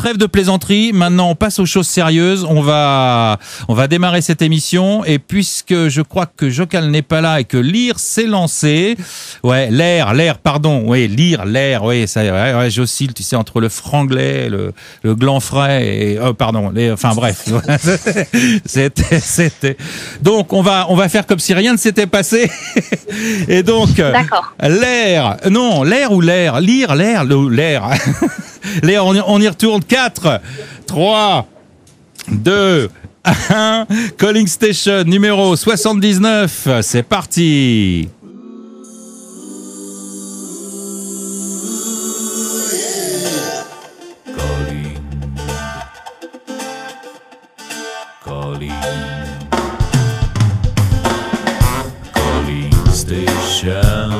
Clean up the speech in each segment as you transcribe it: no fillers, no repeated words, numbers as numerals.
trêve de plaisanterie. Maintenant, on passe aux choses sérieuses. On va démarrer cette émission. Et puisque je crois que Jocal n'est pas là et que Lyre s'est lancé, ouais, pardon, oui, Lyre, oui, ça, ouais, j'oscille, tu sais, entre le franglais, le gland frais et, enfin bref. C'était. Donc, on va faire comme si rien ne s'était passé. Et donc, d'accord. Lyre, on y retourne. 4, 3, 2, 1. Calling Station numéro 79. C'est parti. Calling Station.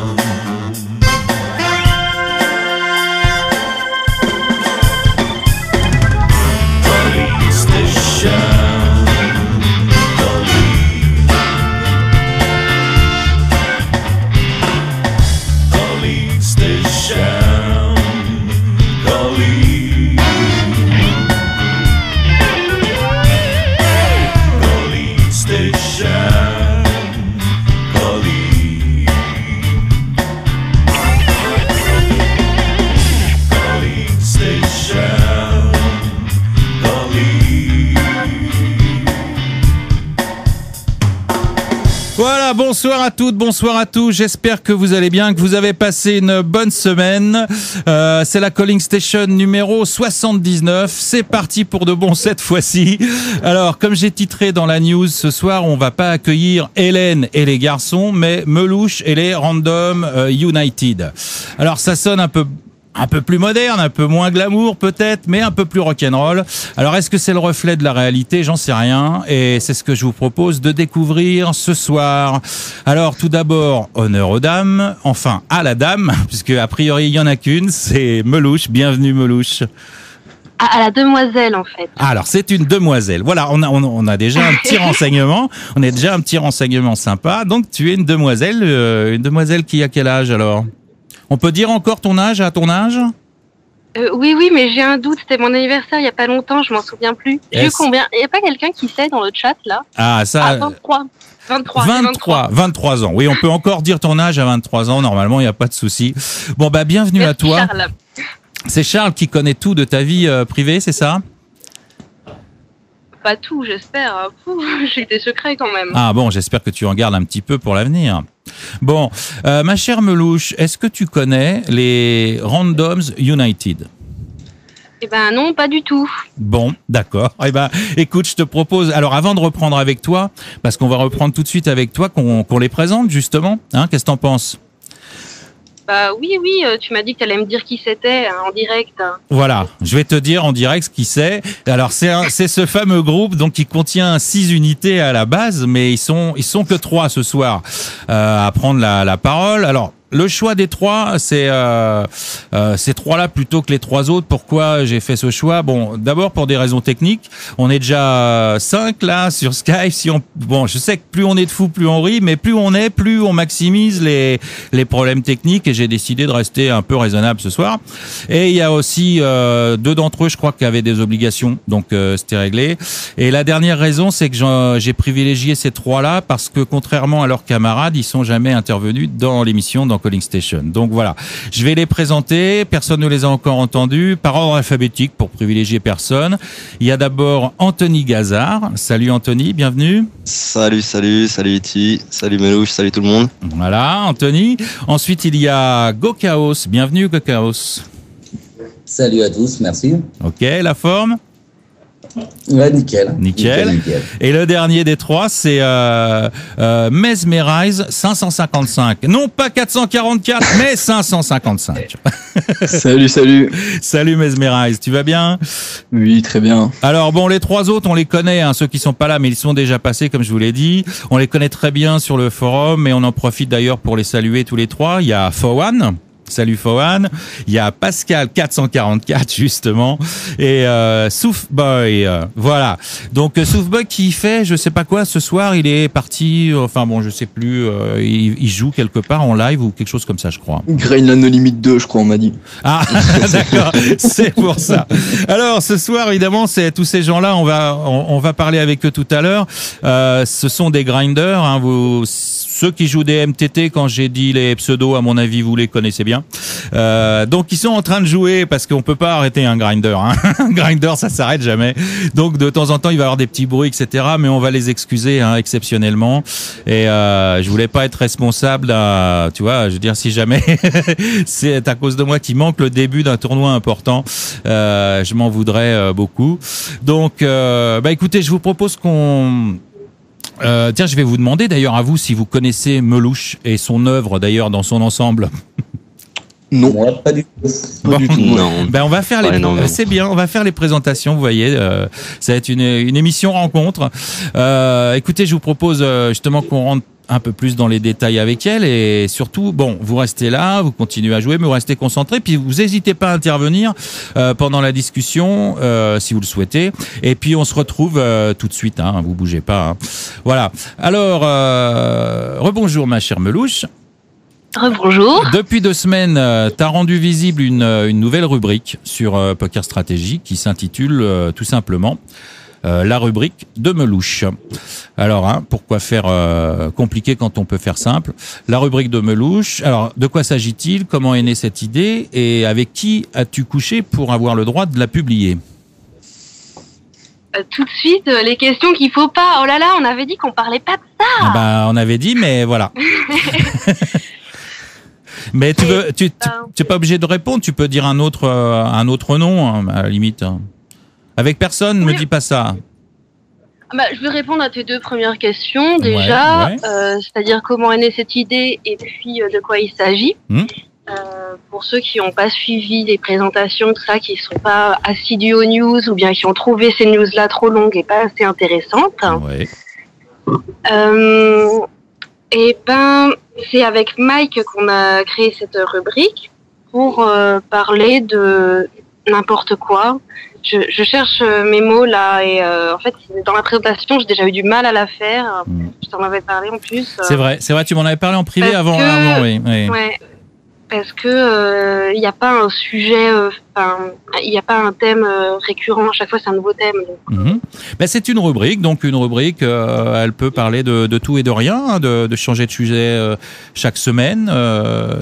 Voilà, bonsoir à toutes, bonsoir à tous. J'espère que vous allez bien, que vous avez passé une bonne semaine. C'est la Calling Station numéro 79. C'est parti pour de bon cette fois-ci. Alors, comme j'ai titré dans la news, ce soir, on va pas accueillir Hélène et les garçons, mais Melouche et les Random United. Alors, ça sonne un peu plus moderne, un peu moins glamour peut-être, mais un peu plus rock'n'roll. Alors est-ce que c'est le reflet de la réalité? J'en sais rien, et c'est ce que je vous propose de découvrir ce soir. Alors tout d'abord, honneur aux dames, enfin à la dame, puisque a priori il y en a qu'une, c'est Melouche. Bienvenue Melouche. À la demoiselle en fait. Alors c'est une demoiselle. Voilà, on a déjà un petit renseignement. On a déjà un petit renseignement sympa. Donc tu es une demoiselle qui a quel âge alors? On peut dire encore ton âge à ton âge? Oui, mais j'ai un doute. C'était mon anniversaire il y a pas longtemps, je m'en souviens plus. J'ai eu combien? Il y a pas quelqu'un qui sait dans le chat là? Ah ça. 23 ans. Oui, on peut encore dire ton âge à 23 ans. Normalement, il n'y a pas de souci. Bon bah bienvenue. Merci à toi. Charles. C'est Charles qui connaît tout de ta vie privée, c'est ça? Pas tout, j'espère. J'ai des secrets quand même. Ah bon, j'espère que tu en gardes un petit peu pour l'avenir. Bon, ma chère Melouche, est-ce que tu connais les Randoms United? Eh ben non, pas du tout. Bon, d'accord. Eh ben, écoute, je te propose, alors avant de reprendre avec toi, parce qu'on va reprendre tout de suite avec toi, qu'on les présente justement, hein, qu'est-ce que t'en penses? Bah oui, tu m'as dit que tu allais me dire qui c'était en direct. Voilà, je vais te dire en direct qui c'est. Alors c'est ce fameux groupe donc qui contient 6 unités à la base, mais ils sont que 3 ce soir à prendre la parole. Alors le choix des 3, c'est ces 3-là plutôt que les 3 autres. Pourquoi j'ai fait ce choix? Bon, d'abord pour des raisons techniques. On est déjà 5 là sur Skype. Bon, je sais que plus on est de fous, plus on rit, mais plus on maximise les problèmes techniques. Et j'ai décidé de rester un peu raisonnable ce soir. Et il y a aussi 2 d'entre eux, je crois, qui avaient des obligations, donc c'était réglé. Et la dernière raison, c'est que j'ai privilégié ces 3-là parce que contrairement à leurs camarades, ils sont jamais intervenus dans l'émission, dans Calling Station. Donc voilà, je vais les présenter. Personne ne les a encore entendus par ordre alphabétique pour privilégier personne. Il y a d'abord Anthony Gazard. Salut Anthony, bienvenue. Salut Iti, salut Melouche, salut tout le monde. Voilà, Anthony. Ensuite, il y a Gokaos. Bienvenue Gokaos. Salut à tous, merci. Ok, la forme? Ouais, nickel. Et le dernier des 3, c'est Mesmerize 555. Non pas 444, mais 555. Salut. Salut Mesmerize, tu vas bien? Oui, très bien. Alors bon, les 3 autres, on les connaît, hein, ceux qui sont pas là, mais ils sont déjà passés, comme je vous l'ai dit. On les connaît très bien sur le forum, et on en profite d'ailleurs pour les saluer tous les 3. Il y a Fowan. Salut Fohan. Il y a Pascal 444 justement et Soufboy. Voilà. Donc Soufboy qui fait je sais pas quoi ce soir, il est parti enfin bon, je sais plus il joue quelque part en live ou quelque chose comme ça, je crois. Greenland No Limit 2, je crois, on m'a dit. Ah d'accord, c'est pour ça. Alors ce soir évidemment, c'est tous ces gens-là, on va parler avec eux tout à l'heure. Ce sont des grinders hein, ceux qui jouent des MTT, quand j'ai dit les pseudos, à mon avis, vous les connaissez bien. Donc, ils sont en train de jouer parce qu'on peut pas arrêter un grinder. Hein. Un grinder, ça s'arrête jamais. Donc, de temps en temps, il va y avoir des petits bruits, etc. Mais on va les excuser hein, exceptionnellement. Et je voulais pas être responsable d'un, tu vois, je veux dire, si jamais c'est à cause de moi qui manque le début d'un tournoi important, je m'en voudrais beaucoup. Donc, écoutez, je vous propose qu'on... tiens, je vais vous demander d'ailleurs à vous si vous connaissez Melouche et son œuvre d'ailleurs dans son ensemble. Non. Moi, pas du tout. Pas du tout. Non. On va faire c'est bien, on va faire les présentations, vous voyez, ça va être une émission rencontre. Écoutez, je vous propose justement qu'on rentre un peu plus dans les détails avec elle et surtout, bon, vous restez là, vous continuez à jouer, mais vous restez concentrés, puis vous n'hésitez pas à intervenir pendant la discussion si vous le souhaitez. Et puis on se retrouve tout de suite, hein, vous bougez pas. Hein. Voilà. Alors, rebonjour ma chère Melouche. Rebonjour. Depuis 2 semaines, tu as rendu visible une nouvelle rubrique sur Poker Stratégie qui s'intitule tout simplement la rubrique de Melouche. Alors, hein, pourquoi faire compliqué quand on peut faire simple? La rubrique de Melouche. Alors, de quoi s'agit-il? Comment est née cette idée? Et avec qui as-tu couché pour avoir le droit de la publier? Tout de suite, les questions qu'il faut pas. Oh là là, on avait dit qu'on parlait pas de ça. Ah bah, on avait dit, mais voilà. Mais tu es pas obligé de répondre. Tu peux dire un autre nom, hein, à la limite. Avec personne, ne me dis pas ça. Je vais répondre à tes 2 premières questions déjà, Ouais. C'est-à-dire comment est née cette idée et puis de quoi il s'agit. Pour ceux qui n'ont pas suivi les présentations, tout ça, qui ne sont pas assidus aux news ou bien qui ont trouvé ces news-là trop longues et pas assez intéressantes. Ouais. C'est avec Mike qu'on a créé cette rubrique pour parler de n'importe quoi. Je cherche mes mots là et en fait dans la présentation j'ai déjà eu du mal à la faire. Je t'en avais parlé en plus. C'est vrai, tu m'en avais parlé en privé avant, oui. Ouais, parce que il n'y a pas un sujet, il n'y a pas un thème récurrent. À chaque fois c'est un nouveau thème. Donc. C'est une rubrique, donc une rubrique, elle peut parler de tout et de rien, hein, de changer de sujet chaque semaine.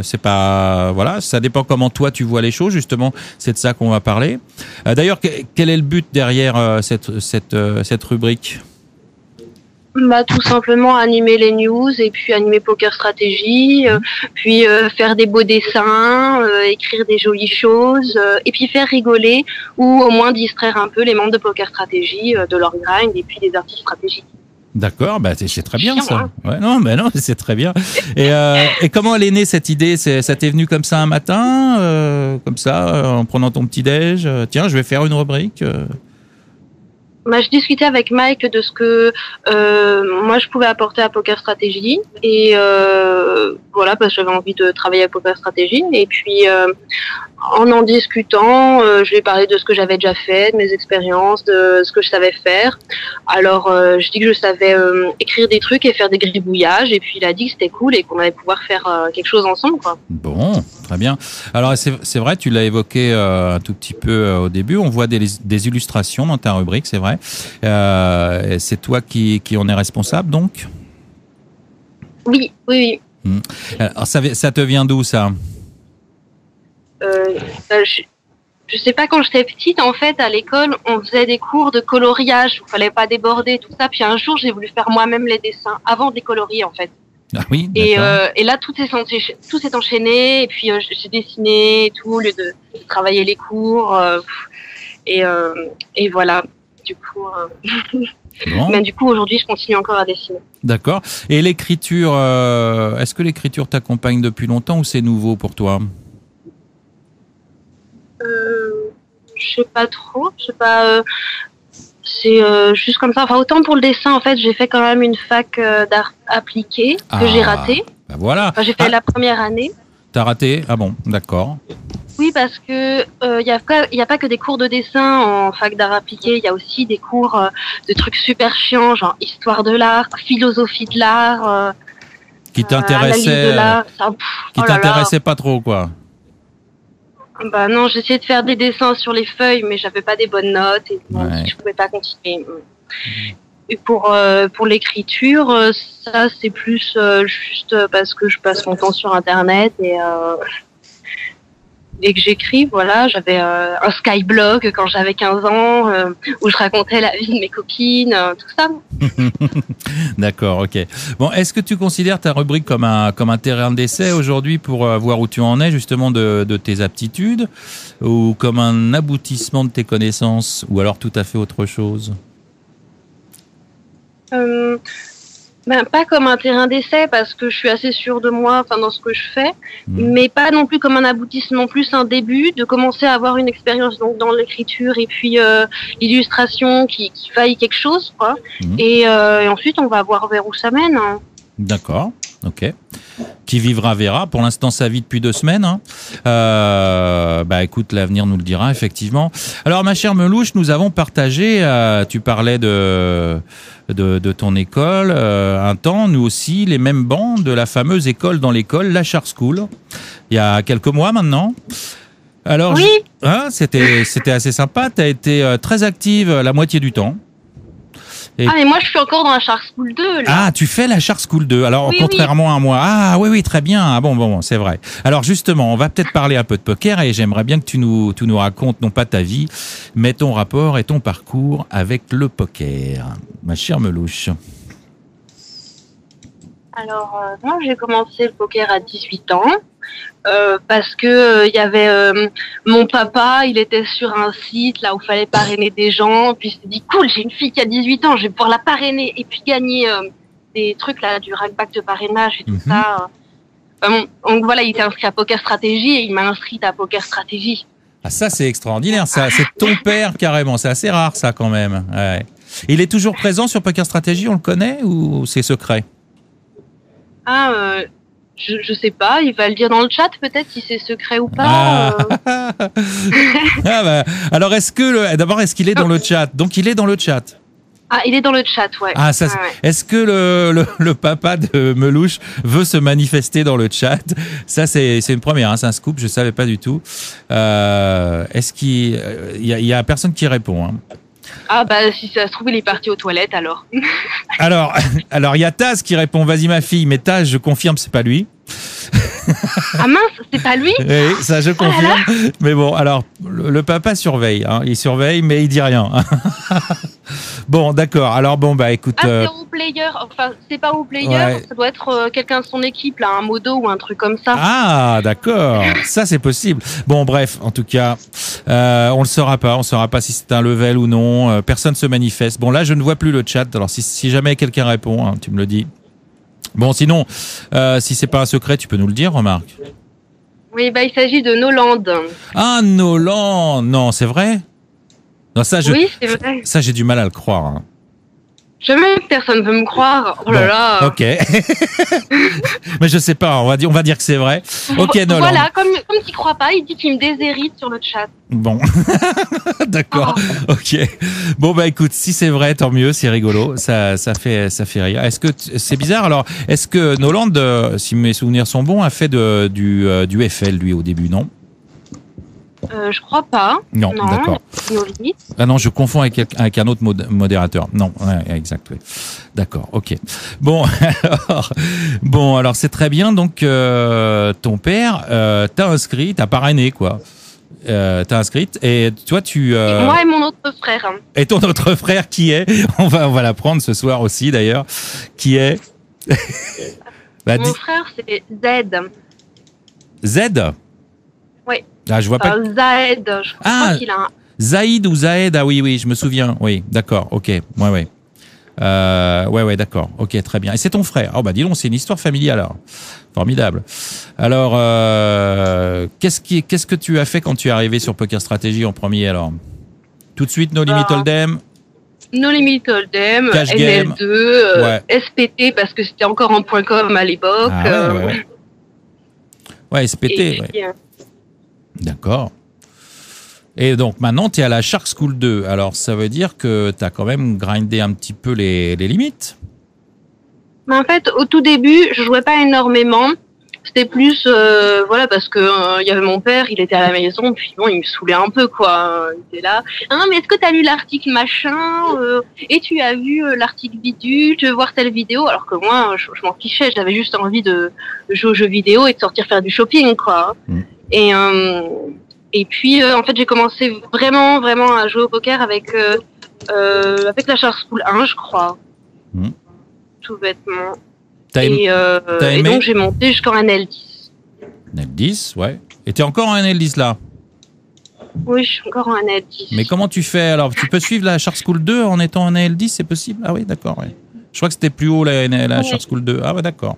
C'est pas, voilà, ça dépend comment toi tu vois les choses. Justement, c'est de ça qu'on va parler. D'ailleurs, quel est le but derrière cette rubrique? Tout simplement animer les news et puis animer Poker Stratégie, puis faire des beaux dessins, écrire des jolies choses, et puis faire rigoler ou au moins distraire un peu les membres de Poker Stratégie de leur grind et puis des artistes stratégiques. D'accord, c'est très bien ça. Hein. Ouais, non, c'est très bien. Et comment elle est née cette idée? Ça t'est venu comme ça un matin, comme ça, en prenant ton petit déj? Tiens, je vais faire une rubrique. Je discutais avec Mike de ce que moi je pouvais apporter à Poker Stratégie et voilà parce que j'avais envie de travailler à Poker Stratégie et puis en discutant je lui ai parlé de ce que j'avais déjà fait, de mes expériences, de ce que je savais faire. Alors je dis que je savais écrire des trucs et faire des gribouillages et puis il a dit que c'était cool et qu'on allait pouvoir faire quelque chose ensemble quoi. Bon, très bien. Alors c'est vrai, tu l'as évoqué un tout petit peu au début, on voit des illustrations dans ta rubrique, c'est vrai. C'est toi qui en es responsable donc? Oui. Alors, ça te vient d'où ça? Je sais pas, quand j'étais petite, en fait, à l'école, on faisait des cours de coloriage, il fallait pas déborder, tout ça. Puis un jour, j'ai voulu faire moi-même les dessins, avant de les colorier, en fait. Ah oui, et là, tout s'est enchaîné, et puis j'ai dessiné et tout, au lieu de travailler les cours. Et voilà, du coup... Bon. Mais du coup, aujourd'hui, je continue encore à dessiner. D'accord. Et l'écriture, est-ce que l'écriture t'accompagne depuis longtemps ou c'est nouveau pour toi? Je sais pas trop. Je sais pas. C'est juste comme ça. Enfin, autant pour le dessin, en fait, j'ai fait quand même une fac d'art appliqué que j'ai raté. Bah voilà. Enfin, j'ai fait la première année. T'as raté? Ah bon, d'accord. Oui, parce que y a pas que des cours de dessin en fac d'art appliqué, il y a aussi des cours de trucs super chiants, genre histoire de l'art, philosophie de l'art, Qui analyse de l'art. Ça, qui oh là là. t'intéressait pas trop, quoi. Bah non, j'essayais de faire des dessins sur les feuilles, mais j'avais pas des bonnes notes et donc Ouais. je pouvais pas continuer. Et pour l'écriture, ça c'est plus juste parce que je passe mon temps sur Internet et que j'écris. Voilà, j'avais un Skyblog quand j'avais 15 ans où je racontais la vie de mes copines, tout ça. D'accord, ok. Bon, est-ce que tu considères ta rubrique comme un terrain d'essai aujourd'hui pour voir où tu en es justement de tes aptitudes, ou comme un aboutissement de tes connaissances, ou alors tout à fait autre chose? Ben, pas comme un terrain d'essai parce que je suis assez sûre de moi, enfin dans ce que je fais, mais pas non plus comme un aboutissement, plus un début de commencer à avoir une expérience donc dans l'écriture et puis l'illustration qui faille quelque chose, quoi. Et ensuite on va voir vers où ça mène. Hein. D'accord, ok. Qui vivra verra. Pour l'instant, ça vit depuis 2 semaines. Hein. Bah écoute, l'avenir nous le dira effectivement. Alors, ma chère Melouche, nous avons partagé. Tu parlais de ton école un temps. Nous aussi, les mêmes bancs de la fameuse école dans l'école, la Char School. Il y a quelques mois maintenant. Alors, oui. Hein, c'était assez sympa. Tu as été très active la moitié du temps. Et... Ah, mais moi, je suis encore dans la Char School 2, là. Ah, tu fais la Char School 2. Alors, oui, contrairement à moi. Ah, oui, très bien. Ah, bon, c'est vrai. Alors, justement, on va peut-être parler un peu de poker et j'aimerais bien que tu nous racontes, non pas ta vie, mais ton rapport et ton parcours avec le poker. Ma chère Melouche. Alors, moi, j'ai commencé le poker à 18 ans. Parce que il y avait mon papa, il était sur un site là où il fallait parrainer des gens, puis il s'est dit cool, j'ai une fille qui a 18 ans, je vais pouvoir la parrainer et puis gagner des trucs là, du rackback de parrainage et tout ça. Bon, donc voilà, il était inscrit à Poker Stratégie et il m'a inscrite à Poker Stratégie. Ah, ça c'est extraordinaire, ça, c'est ton père carrément, c'est assez rare ça quand même. Ouais. Il est toujours présent sur Poker Stratégie, on le connaît ou c'est secret? Je sais pas, il va le dire dans le chat peut-être si c'est secret ou pas. Bah, alors d'abord est-ce qu'il est dans le chat? Donc il est dans le chat. Ah, il est dans le chat, ouais. Ah, ça, ouais. Est-ce que le papa de Melouche veut se manifester dans le chat? Ça, c'est une première, hein, c'est un scoop, je savais pas du tout. Est-ce qu'il y a personne qui répond, hein? Ah bah si ça se trouve il est parti aux toilettes alors. alors il y a Taz qui répond vas-y ma fille, mais Taz je confirme c'est pas lui. Ah mince, c'est pas lui? Oui, ça je confirme. Mais bon, alors le papa surveille, hein, il surveille mais il dit rien. Bon, d'accord. Alors bon bah écoute. Ah c'est au player, enfin c'est pas au player, ouais. Ça doit être quelqu'un de son équipe là, un modo ou un truc comme ça. Ah d'accord, ça c'est possible. Bon bref, en tout cas, on le saura pas si c'est un level ou non. Personne se manifeste. Bon là je ne vois plus le chat. Alors si jamais quelqu'un répond, hein, tu me le dis. Bon sinon, si c'est pas un secret, tu peux nous le dire, remarque. Oui bah il s'agit de Noland. Ah Noland, non c'est vrai? Non, oui, c'est vrai. Ça, j'ai du mal à le croire. Hein. Jamais personne ne veut me croire. Oh là là. Ok. Mais je sais pas, on va dire que c'est vrai. Ok, Noland. Voilà, comme tu crois pas, il dit qu'il me déshérite sur le chat. Bon. D'accord. Oh. Ok. Bon, bah écoute, si c'est vrai, tant mieux, c'est rigolo. Ça fait rire. Est-ce que c'est bizarre? Alors, est-ce que Noland, si mes souvenirs sont bons, a fait du FL, lui, au début, non? Je crois pas. Non. D'accord. Ah non, je confonds avec un autre modérateur. Non, ouais, exact. Oui. D'accord, ok. Bon, alors c'est très bien. Donc ton père t'a inscrit, t'a parrainé quoi. T'as inscrite et toi moi et mon autre frère. Et ton autre frère qui est? On va l'apprendre ce soir aussi d'ailleurs. Qui est? Mon frère c'est Z. Z? Oui. Ah, je vois pas. Zaed, je crois qu'il a un... Zaïd ou Zaed, ah oui, je me souviens. Oui, d'accord, ok. Ouais, d'accord. Ok, très bien. Et c'est ton frère. Oh, bah, dis donc, c'est une histoire familiale, alors. Formidable. Alors, qu'est-ce que tu as fait quand tu es arrivé sur Poker Strategy en premier, alors? Tout de suite, No Limit Hold'em? No Limit Hold'em, NL2, SPT, parce que c'était encore en .com à l'époque. Ah, ouais. Ouais, SPT, Et ouais. puis, D'accord. Et donc maintenant, tu es à la Shark School 2. Alors, ça veut dire que tu as quand même grindé un petit peu les limites. mais en fait, au tout début, je jouais pas énormément. C'était plus, voilà, parce que il y avait mon père, il était à la maison, puis bon, il me saoulait un peu, quoi. Il était là. Ah, mais est-ce que t'as lu l'article machin et tu as vu l'article bidule, tu veux voir telle vidéo? Alors que moi, je m'en fichais, j'avais juste envie de jouer aux jeux vidéo et de sortir faire du shopping, quoi. Mm. Et puis, en fait, j'ai commencé vraiment, vraiment à jouer au poker avec la Shark School 1, je crois. Mm. Tout bêtement. T'as Et aimé donc j'ai monté jusqu'en NL10. NL10, ouais. Et tu es encore en NL10 là. Oui, je suis encore en NL10. Mais comment tu fais? Alors, tu peux suivre la Shark School 2 en étant en NL10, c'est possible? Ah oui, d'accord, ouais. Je crois que c'était plus haut la Ouais. Shark School 2. Ah ouais, d'accord.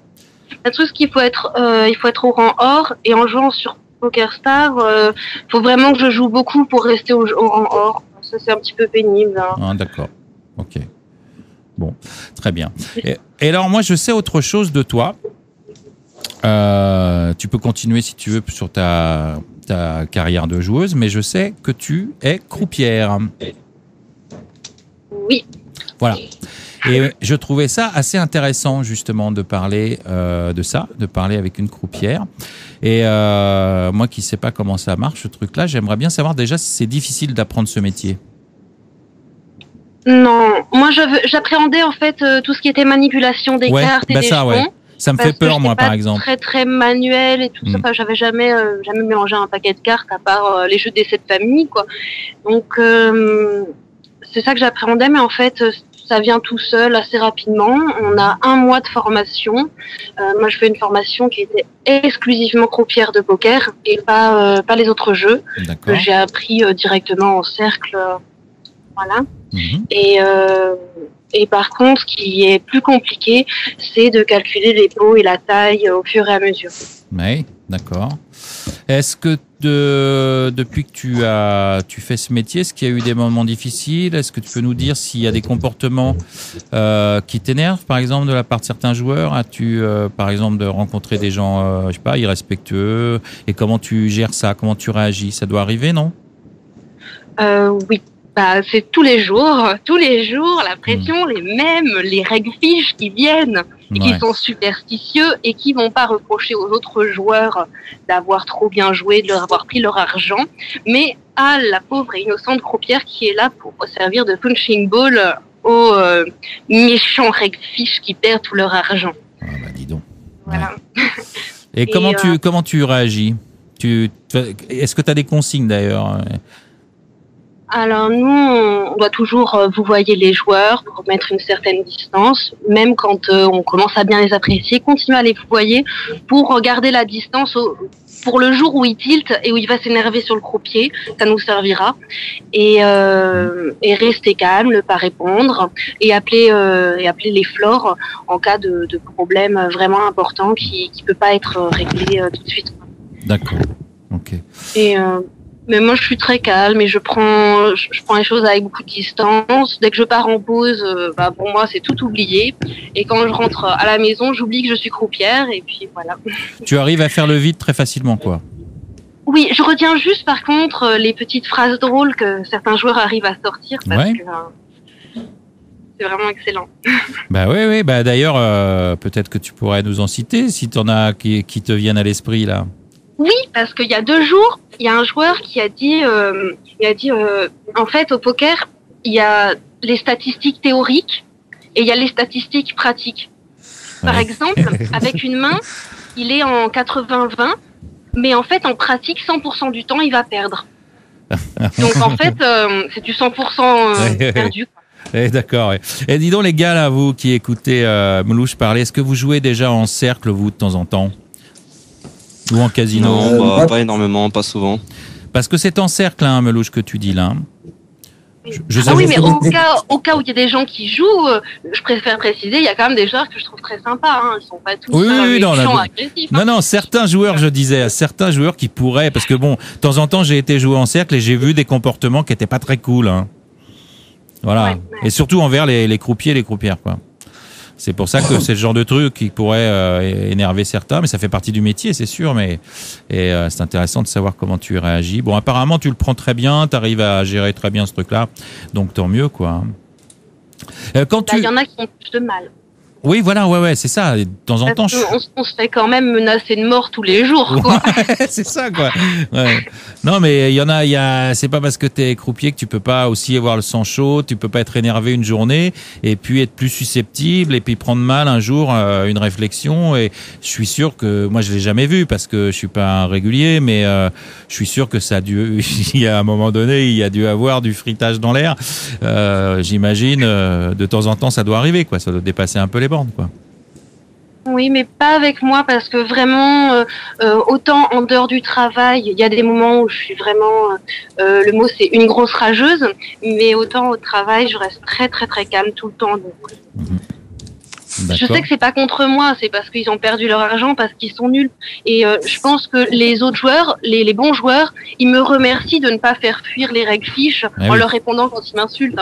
Le truc, c'est qu'il faut être au rang or, et en jouant sur PokerStar, faut vraiment que je joue beaucoup pour rester au rang or. Ça, c'est un petit peu pénible. Hein. Ah, d'accord. Ok. Bon, très bien. Et alors, moi, je sais autre chose de toi. Tu peux continuer si tu veux sur ta carrière de joueuse, mais je sais que tu es croupière. Oui. Voilà. Et je trouvais ça assez intéressant, justement, de parler de ça, de parler avec une croupière. Et moi qui ne sais pas comment ça marche, ce truc-là, j'aimerais bien savoir déjà si c'est difficile d'apprendre ce métier. Non, moi j'appréhendais en fait tout ce qui était manipulation des cartes et des jetons. Ouais. Ça me fait peur, moi, par exemple. Très très manuel et tout ça. Enfin, j'avais jamais mélangé un paquet de cartes à part les jeux des 7 familles, quoi. Donc c'est ça que j'appréhendais, mais en fait ça vient tout seul assez rapidement. On a 1 mois de formation. Moi, je fais une formation qui était exclusivement croupière de poker et pas les autres jeux D'accord. que j'ai appris directement en cercle. Voilà. Mhm. Et par contre, ce qui est plus compliqué, c'est de calculer les pots et la taille au fur et à mesure. Oui, d'accord. Est-ce que depuis que tu fais ce métier, est-ce qu'il y a eu des moments difficiles? Est-ce que tu peux nous dire s'il y a des comportements qui t'énervent, par exemple, de la part de certains joueurs? As-tu, par exemple, de rencontrer des gens, je sais pas, irrespectueux? Et comment tu gères ça? Comment tu réagis? Ça doit arriver, non? Oui. Bah, c'est tous les jours, la pression, les règles fiches qui viennent et qui sont superstitieux et qui vont pas reprocher aux autres joueurs d'avoir trop bien joué, de leur avoir pris leur argent, mais à la pauvre et innocente croupière qui est là pour servir de punching ball aux méchants règles fiches qui perdent tout leur argent. Ah bah dis donc. Voilà. Ouais. Et comment tu réagis? Est-ce que tu as des consignes d'ailleurs? Alors nous, on doit toujours vous voyez les joueurs pour mettre une certaine distance, même quand on commence à bien les apprécier, continuer à les vouvoyer pour garder la distance pour le jour où il tilte et où il va s'énerver sur le croupier, ça nous servira. Et rester calme, ne pas répondre et appeler les flores en cas de problème vraiment important qui peut pas être réglé tout de suite. D'accord. Ok. Mais moi, je suis très calme et je prends les choses avec beaucoup de distance. Dès que je pars en pause, pour moi, c'est tout oublié. Et quand je rentre à la maison, j'oublie que je suis croupière et puis voilà. Tu arrives à faire le vide très facilement, quoi. Oui, je retiens juste par contre les petites phrases drôles que certains joueurs arrivent à sortir parce que c'est vraiment excellent. Bah oui. Bah d'ailleurs, peut-être que tu pourrais nous en citer si tu en as qui te viennent à l'esprit là. Oui, parce qu'il y a 2 jours, il y a un joueur qui a dit, en fait, au poker, il y a les statistiques théoriques et il y a les statistiques pratiques. Par exemple, avec une main, il est en 80-20, mais en fait, en pratique, 100% du temps, il va perdre. Donc en fait, c'est du 100% perdu. D'accord. Et dis donc les gars, là, vous qui écoutez Melouche parler, est-ce que vous jouez déjà en cercle, vous, de temps en temps? Ou en casino? Non, pas énormément, pas souvent. Parce que c'est en cercle, hein, Melouche, que tu dis là. Oui, mais au cas où il y a des gens qui jouent, je préfère préciser, il y a quand même des joueurs que je trouve très sympas. Hein. Ils sont pas tous agressifs. Non, certains joueurs, je disais, certains joueurs qui pourraient, parce que bon, de temps en temps, j'ai été jouer en cercle et j'ai vu des comportements qui étaient pas très cool. Hein. Voilà. Ouais. Et surtout envers les croupiers et les croupières, quoi. C'est pour ça que c'est le genre de truc qui pourrait énerver certains, mais ça fait partie du métier, c'est sûr. C'est intéressant de savoir comment tu réagis. Bon, apparemment, tu le prends très bien, tu arrives à gérer très bien ce truc-là, donc tant mieux, quoi. Il y en a qui ont plus de mal. Oui, voilà, ouais, c'est ça. De temps en temps, on se fait quand même menacer de mort tous les jours, quoi. Ouais, c'est ça, quoi. Ouais. Non, mais c'est pas parce que t'es croupier que tu peux pas aussi avoir le sang chaud, tu peux pas être énervé une journée et puis être plus susceptible et puis prendre mal un jour une réflexion. Et je suis sûr que moi je l'ai jamais vu parce que je suis pas un régulier, mais je suis sûr que ça a dû, il y a un moment donné, il y a dû avoir du fritage dans l'air. J'imagine de temps en temps ça doit arriver, quoi. Ça doit dépasser un peu les bornes, quoi. Oui, mais pas avec moi parce que vraiment, autant en dehors du travail, il y a des moments où je suis vraiment, le mot c'est une grosse rageuse, mais autant au travail, je reste très très très calme tout le temps. Donc. Je sais que c'est pas contre moi, c'est parce qu'ils ont perdu leur argent, parce qu'ils sont nuls. Et je pense que les autres joueurs, les bons joueurs, ils me remercient de ne pas faire fuir les règles fiches en leur répondant quand ils m'insultent.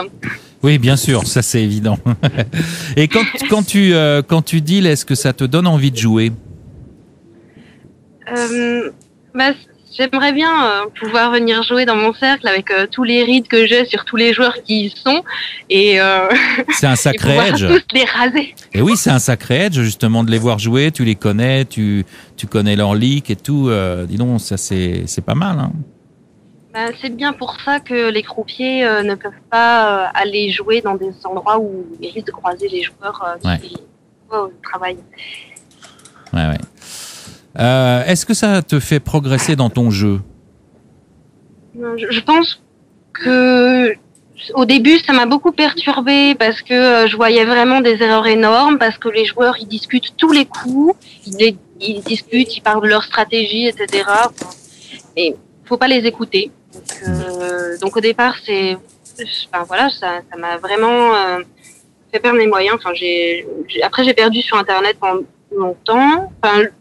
Oui, bien sûr, ça c'est évident. Et quand tu deals, est-ce que ça te donne envie de jouer? J'aimerais bien pouvoir venir jouer dans mon cercle avec tous les rides que j'ai sur tous les joueurs qui y sont et c'est un sacré et edge. tous les raser. Et oui, c'est un sacré edge justement de les voir jouer. Tu les connais, tu connais leur leak et tout. Dis donc, ça c'est pas mal. Hein. C'est bien pour ça que les croupiers ne peuvent pas aller jouer dans des endroits où ils risquent de croiser les joueurs qui travaillent. Ouais. Est-ce que ça te fait progresser dans ton jeu? Je pense que au début, ça m'a beaucoup perturbée parce que je voyais vraiment des erreurs énormes, parce que les joueurs, ils discutent tous les coups, ils discutent, ils parlent de leur stratégie, etc. Et faut pas les écouter. Donc au départ, ça m'a vraiment fait perdre mes moyens. Après, j'ai perdu sur Internet pendant longtemps,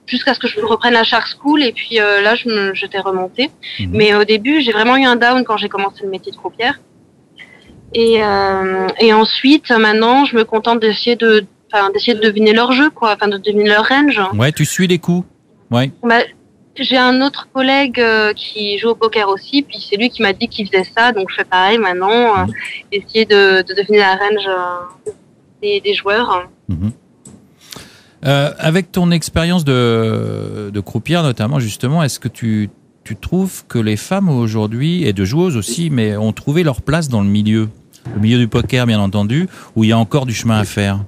jusqu'à ce que je reprenne la Shark School et puis là je t'ai remonté. Mais au début j'ai vraiment eu un down quand j'ai commencé le métier de croupière et ensuite maintenant je me contente d'essayer de deviner leur jeu, quoi, de deviner leur range. Ouais, tu suis les coups. Ouais. J'ai un autre collègue qui joue au poker aussi, puis c'est lui qui m'a dit qu'il faisait ça, donc je fais pareil maintenant, essayer de deviner la range des joueurs. Avec ton expérience de croupière notamment, justement, est-ce que tu trouves que les femmes aujourd'hui, et de joueuses aussi, mais ont trouvé leur place dans le milieu du poker, bien entendu, où il y a encore du chemin à faire?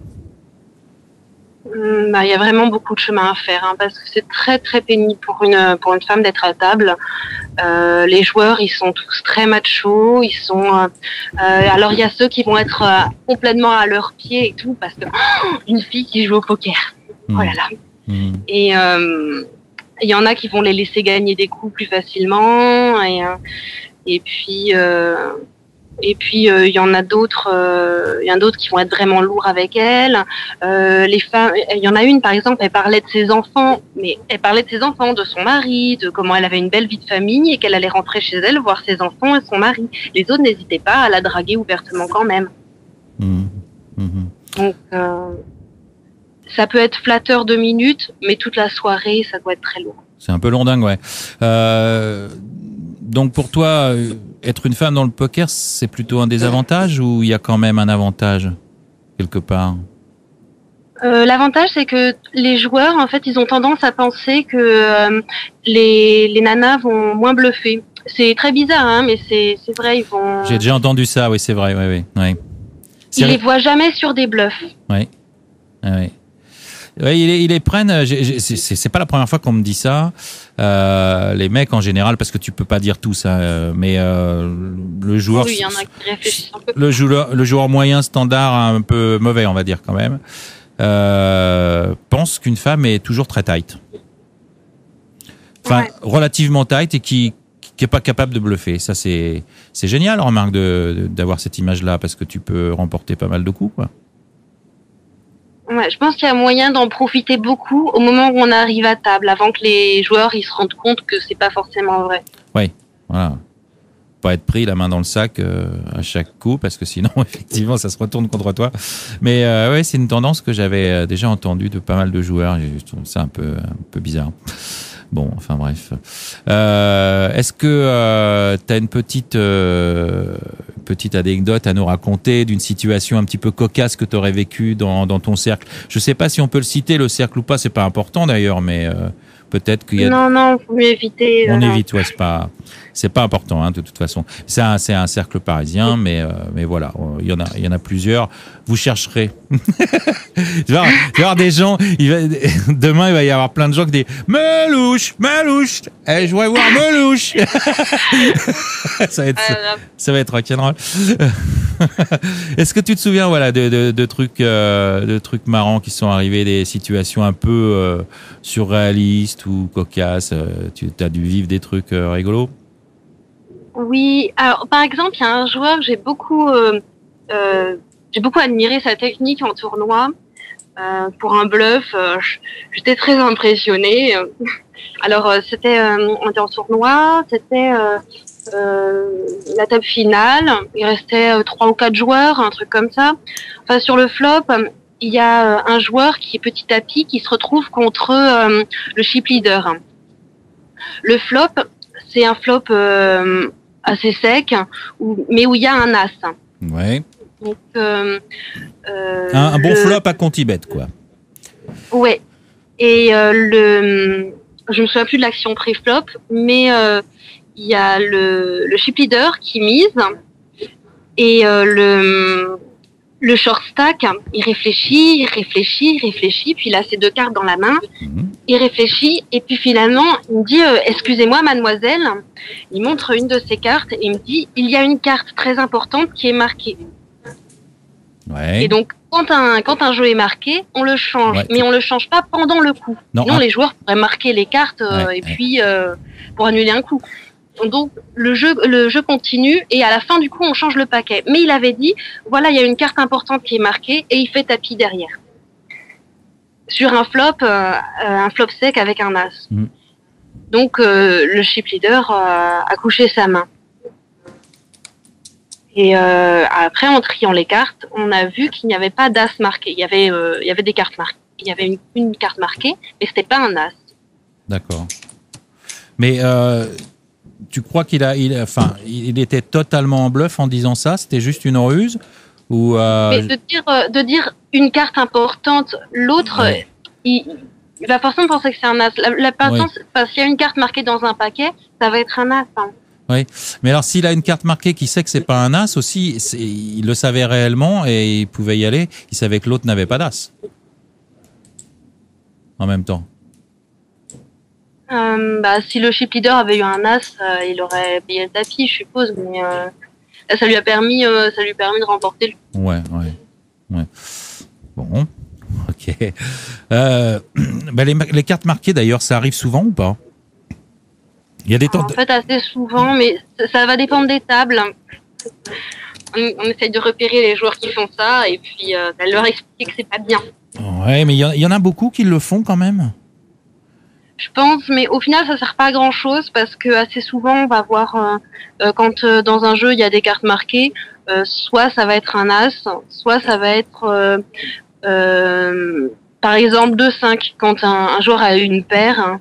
Il y a vraiment beaucoup de chemin à faire, parce que c'est très très pénible pour une femme d'être à table. Les joueurs, ils sont tous très machos, ils sont alors il y a ceux qui vont être complètement à leurs pieds et tout, parce que une fille qui joue au poker. Oh là là. Et il y en a qui vont les laisser gagner des coups plus facilement et puis il y en a d'autres qui vont être vraiment lourds avec elles. Les femmes, il y en a une par exemple, elle parlait de ses enfants, de son mari, de comment elle avait une belle vie de famille et qu'elle allait rentrer chez elle voir ses enfants et son mari. Les autres n'hésitaient pas à la draguer ouvertement quand même. Donc ça peut être flatteur 2 minutes, mais toute la soirée, ça doit être très lourd. C'est un peu londingue, ouais. Donc pour toi, être une femme dans le poker, c'est plutôt un désavantage ou il y a quand même un avantage quelque part? L'avantage, c'est que les joueurs, en fait, ils ont tendance à penser que les nanas vont moins bluffer. C'est très bizarre, mais c'est vrai, ils vont... J'ai déjà entendu ça, oui, c'est vrai, oui. Ils les voient jamais sur des bluffs. Oui. Ouais, ils les prennent. C'est pas la première fois qu'on me dit ça. Les mecs en général, parce que tu peux pas dire tout ça, mais le joueur, oui, il y en a qui réfléchissent un peu. Le joueur moyen standard, un peu mauvais, on va dire quand même, pense qu'une femme est toujours très tight. Enfin, relativement tight et qui est pas capable de bluffer. Ça, c'est génial, remarque, d'avoir cette image-là, parce que tu peux remporter pas mal de coups, quoi. Ouais, je pense qu'il y a moyen d'en profiter beaucoup au moment où on arrive à table, avant que les joueurs ils se rendent compte que c'est pas forcément vrai. Oui, voilà. pas être pris la main dans le sac à chaque coup, parce que sinon, effectivement, ça se retourne contre toi. Mais ouais, c'est une tendance que j'avais déjà entendue de pas mal de joueurs. Je trouve ça un peu bizarre. Bon, enfin bref. Est-ce que tu as une petite anecdote à nous raconter d'une situation un petit peu cocasse que tu aurais vécue dans ton cercle? Je sais pas si on peut le citer, le cercle ou pas, c'est pas important d'ailleurs, mais peut-être qu'il y a... Non, faut mieux éviter. On évite, ouais, c'est pas important, hein, de toute façon. C'est un cercle parisien, mais voilà, il y en a plusieurs. Vous chercherez. Tu vas avoir des gens, demain, il va y avoir plein de gens qui disent Melouche, je voudrais voir Melouche. ça va être rock'n'roll. Est-ce que tu te souviens, voilà, de trucs marrants qui sont arrivés, des situations un peu surréalistes ou cocasses? Tu as dû vivre des trucs rigolos? Oui, alors par exemple, il y a un joueur que j'ai beaucoup admiré sa technique en tournoi. Pour un bluff, j'étais très impressionnée. Alors on était en tournoi, c'était la table finale. Il restait 3 ou 4 joueurs, un truc comme ça. Enfin, sur le flop, il y a un joueur qui est petit à petit qui se retrouve contre le chip leader. Le flop, c'est un flop assez sec, mais où il y a un as. Ouais. Donc, un bon flop à Contibet, quoi. Ouais. Et je me souviens plus de l'action pré-flop, mais il y a le chip leader qui mise et le short stack, il réfléchit, puis il a ses 2 cartes dans la main, il réfléchit, et puis finalement, il me dit excusez-moi mademoiselle, il montre une de ses cartes, et il me dit il y a une carte très importante qui est marquée. Ouais. Et donc, quand un jeu est marqué, on le change, mais on le change pas pendant le coup. Sinon, les joueurs pourraient marquer les cartes, et puis pour annuler un coup. Donc le jeu continue et à la fin du coup on change le paquet. Mais il avait dit voilà, il y a une carte importante qui est marquée et il fait tapis derrière. Sur un flop sec avec un as. Donc le chip leader a couché sa main. Et après en triant les cartes, on a vu qu'il n'y avait pas d'as marqué. Il y avait des cartes marquées. Il y avait une carte marquée, mais c'était pas un as. D'accord. Mais tu crois qu'il était totalement en bluff en disant ça? C'était juste une ruse ou Mais de dire une carte importante, l'autre, ouais. il va forcément penser que c'est un as. La personne, parce qu'il y a une carte marquée dans un paquet, ça va être un as. Hein. Oui, mais alors s'il a une carte marquée qui sait que c'est pas un as aussi, il le savait réellement et il pouvait y aller. Il savait que l'autre n'avait pas d'as. En même temps. Si le chip leader avait eu un as, il aurait payé le tapis, je suppose, mais là, ça lui permis de remporter le... Ouais. Bon, ok. Les cartes marquées, d'ailleurs, ça arrive souvent ou pas? Il y a des temps... En fait, assez souvent, mais ça va dépendre des tables. On essaye de repérer les joueurs qui font ça, et puis de leur expliquer que c'est pas bien. Ouais, mais il y en a beaucoup qui le font quand même. Je pense, mais au final, ça sert pas à grand chose parce que assez souvent, on va voir quand dans un jeu il y a des cartes marquées, soit ça va être un as, soit ça va être par exemple 2-5 quand un joueur a une paire. Hein,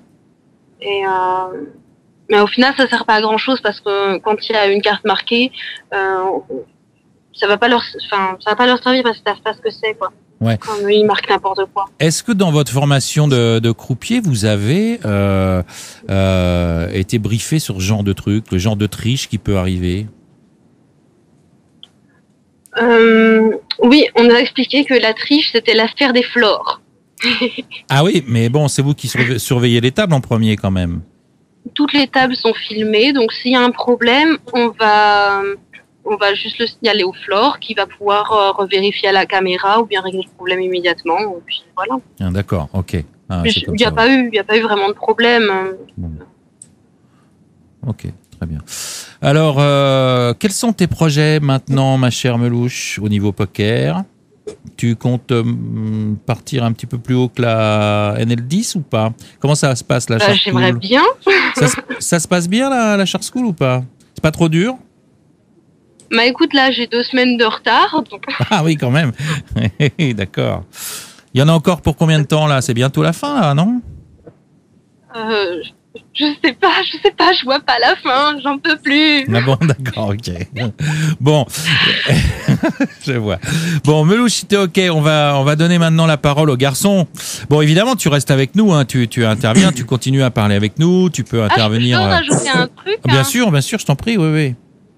mais au final, ça sert pas à grand chose parce que quand il y a une carte marquée, ça va pas leur servir parce qu'ils savent pas ce que c'est, quoi. Ouais. Comme ils marquent n'importe quoi. Est-ce que dans votre formation de croupier, vous avez été briefé sur ce genre de truc, le genre de triche qui peut arriver? Oui, on a expliqué que la triche, c'était l'affaire des flores. Ah oui, mais bon, c'est vous qui surveillez les tables en premier quand même. Toutes les tables sont filmées, donc s'il y a un problème, on va juste le signaler au floor qui va pouvoir revérifier à la caméra ou bien régler le problème immédiatement. Et puis voilà. Ah, d'accord, ok. Il n'y a pas eu vraiment de problème. Bon. Ok, très bien. Alors, quels sont tes projets maintenant, ma chère Melouche, au niveau poker? Tu comptes partir un petit peu plus haut que la NL10 ou pas? Comment ça se passe la Shark School? J'aimerais bien. Ça se passe bien la Shark School ou pas? C'est pas trop dur? Bah écoute, là j'ai 2 semaines de retard, donc Ah oui, quand même. D'accord. Il y en a encore pour combien de temps là? C'est bientôt la fin là, non? je sais pas, je vois pas la fin, j'en peux plus. Ah bon, d'accord, ok. Bon, je vois. Bon, Melouche, si t'es ok, on va donner maintenant la parole aux garçons. Bon, évidemment, tu restes avec nous, hein, tu interviens, tu continues à parler avec nous, tu peux intervenir. Je peux rajouter un truc. Bien sûr, je t'en prie, oui.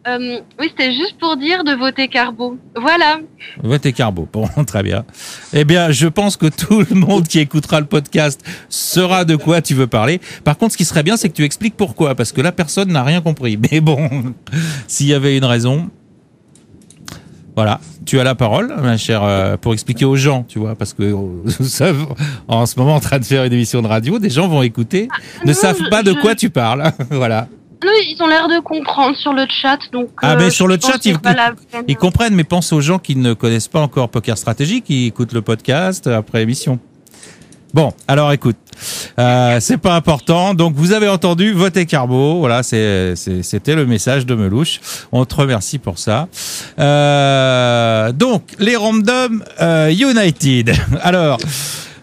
Oui, c'était juste pour dire de voter Carbo. Voilà. Votez Carbo. Bon, très bien. Eh bien, je pense que tout le monde qui écoutera le podcast saura de quoi tu veux parler. Par contre, ce qui serait bien, c'est que tu expliques pourquoi, parce que là, personne n'a rien compris. Mais bon, s'il y avait une raison. Voilà, tu as la parole, ma chère, pour expliquer aux gens, tu vois, parce que nous sommes en ce moment en train de faire une émission de radio, des gens vont écouter, ne savent pas de quoi tu parles. Voilà. Non, ils ont l'air de comprendre sur le chat, donc. Mais sur le chat, ils ils comprennent, mais pense aux gens qui ne connaissent pas encore Poker Stratégie, qui écoutent le podcast après l'émission. Bon, alors écoute, c'est pas important. Donc vous avez entendu, votez Carbo. Voilà, c'était le message de Melouche. On te remercie pour ça. Donc les Random United. Alors,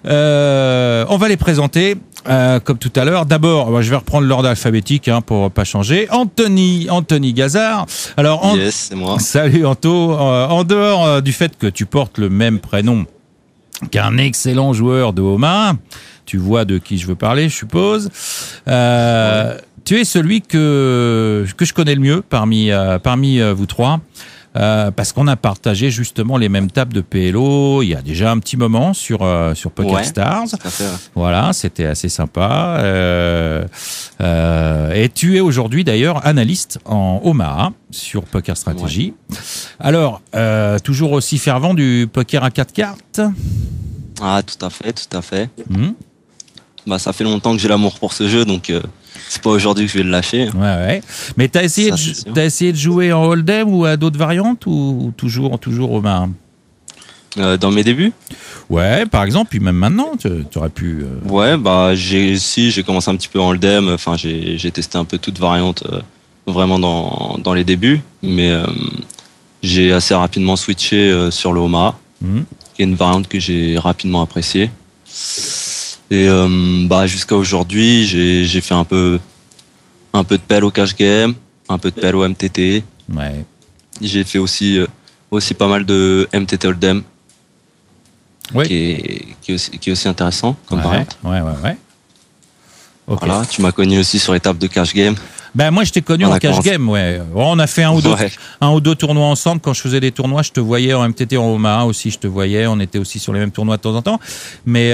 on va les présenter. Comme tout à l'heure. D'abord, je vais reprendre l'ordre alphabétique pour pas changer. Anthony Gazard. Alors, Yes, c'est moi. Salut Anto. En dehors du fait que tu portes le même prénom qu'un excellent joueur de Omaha, tu vois de qui je veux parler, je suppose. Tu es celui que je connais le mieux parmi vous trois. Parce qu'on a partagé justement les mêmes tables de PLO il y a déjà un petit moment sur Poker Stars. Voilà, c'était assez sympa. Et tu es aujourd'hui d'ailleurs analyste en Omaha sur Poker Stratégie. Ouais. Alors, toujours aussi fervent du poker à 4 cartes? Ah, tout à fait. Bah, ça fait longtemps que j'ai l'amour pour ce jeu, donc c'est pas aujourd'hui que je vais le lâcher. Ouais. Mais t'as essayé de jouer en Hold'em ou à d'autres variantes ou toujours au main? Dans mes débuts? Ouais, par exemple, puis même maintenant, tu aurais pu. Ouais, bah j'ai commencé un petit peu en Hold'em. Enfin, j'ai testé un peu toutes variantes, vraiment dans les débuts, mais j'ai assez rapidement switché sur le Omaha, qui est une variante que j'ai rapidement appréciée. Et jusqu'à aujourd'hui, j'ai fait un peu de PL au cash game, un peu de PL au MTT. Ouais. J'ai fait aussi pas mal de MTT Hold'em, qui est aussi intéressant comme variante. Ouais. Okay. Voilà, tu m'as connu aussi sur les tables de cash game. Ben moi je t'ai connu en cash game, ouais. On a fait un ou deux tournois ensemble. Quand je faisais des tournois, je te voyais en MTT, en Omaha aussi, je te voyais. On était aussi sur les mêmes tournois de temps en temps, mais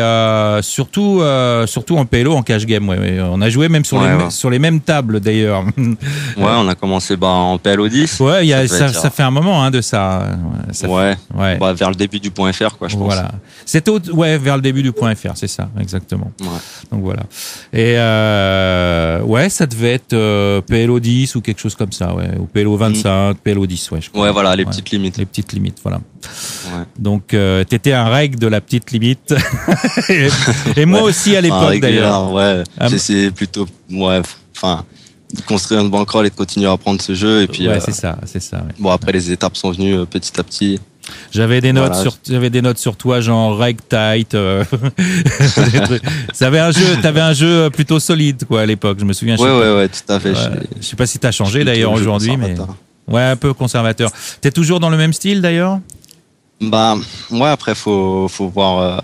surtout en PLO, en cash game. Ouais. On a joué même sur les mêmes tables d'ailleurs. Ouais, on a commencé en PLO 10. Ouais, ça fait un moment de ça. Ouais. Bah, vers le début du point .fr, quoi, je pense. Voilà. C'était vers le début du point .fr, c'est ça, exactement. Ouais. Donc voilà. Et ça devait être PLO 10 ou quelque chose comme ça, ouais. Ou PLO 25, PLO 10, ouais. Je crois. Ouais, voilà, les petites limites. Les petites limites, voilà. Ouais. Donc, t'étais un règle de la petite limite. et moi aussi à l'époque, d'ailleurs. Ouais. J'essayais plutôt, de construire une bankroll et de continuer à apprendre ce jeu. Et puis, c'est ça. Ouais. Bon, après, les étapes sont venues petit à petit. J'avais des notes sur toi, genre reg tight. T'avais un jeu plutôt solide, quoi, à l'époque. Je me souviens. Ouais, tout à fait. Je sais pas si t'as changé d'ailleurs aujourd'hui, mais ouais, un peu conservateur. T'es toujours dans le même style d'ailleurs? Bah, ouais. Après, faut voir.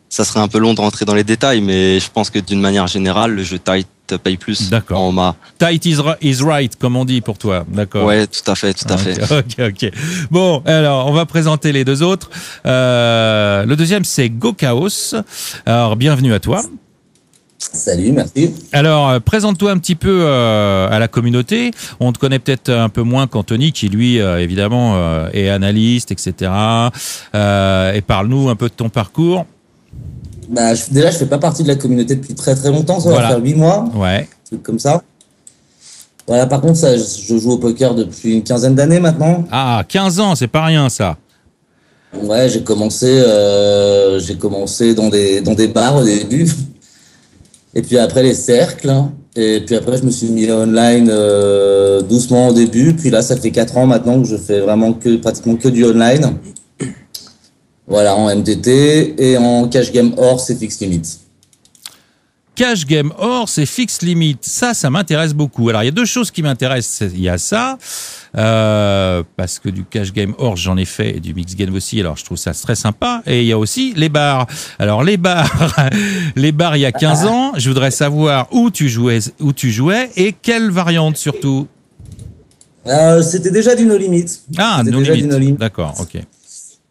Ça serait un peu long de rentrer dans les détails, mais je pense que d'une manière générale, le jeu tight paye plus. D'accord. En Omaha. Tight is right, comme on dit pour toi. D'accord. Ouais, tout à fait. Ok. Bon, alors, on va présenter les deux autres. Le deuxième, c'est Go Chaos. Alors, bienvenue à toi. Salut, merci. Alors, présente-toi un petit peu à la communauté. On te connaît peut-être un peu moins qu'Anthony, qui lui, évidemment, est analyste, etc. Et parle-nous un peu de ton parcours. Bah, déjà, je fais pas partie de la communauté depuis très très longtemps, ça va faire 8 mois. Ouais. Un truc comme ça. Voilà, par contre, je joue au poker depuis une quinzaine d'années maintenant. Ah, 15 ans, c'est pas rien ça. Ouais, j'ai commencé dans des bars au début. Et puis après les cercles. Et puis après, je me suis mis online doucement au début. Puis là, ça fait 4 ans maintenant que je fais vraiment pratiquement que du online. Voilà, en MTT et en cash game horse et fixed limit. Cash Game Horse et Fixed Limit, ça m'intéresse beaucoup. Alors, il y a deux choses qui m'intéressent. Il y a ça, parce que du Cash Game Horse, j'en ai fait, et du Mix Game aussi, alors je trouve ça très sympa. Et il y a aussi les bars. Alors, les bars, il y a 15 ans, je voudrais savoir où tu jouais et quelle variante surtout. C'était déjà du No Limit. Ah, C'était No déjà du No Limit. Limit. D'accord, ok.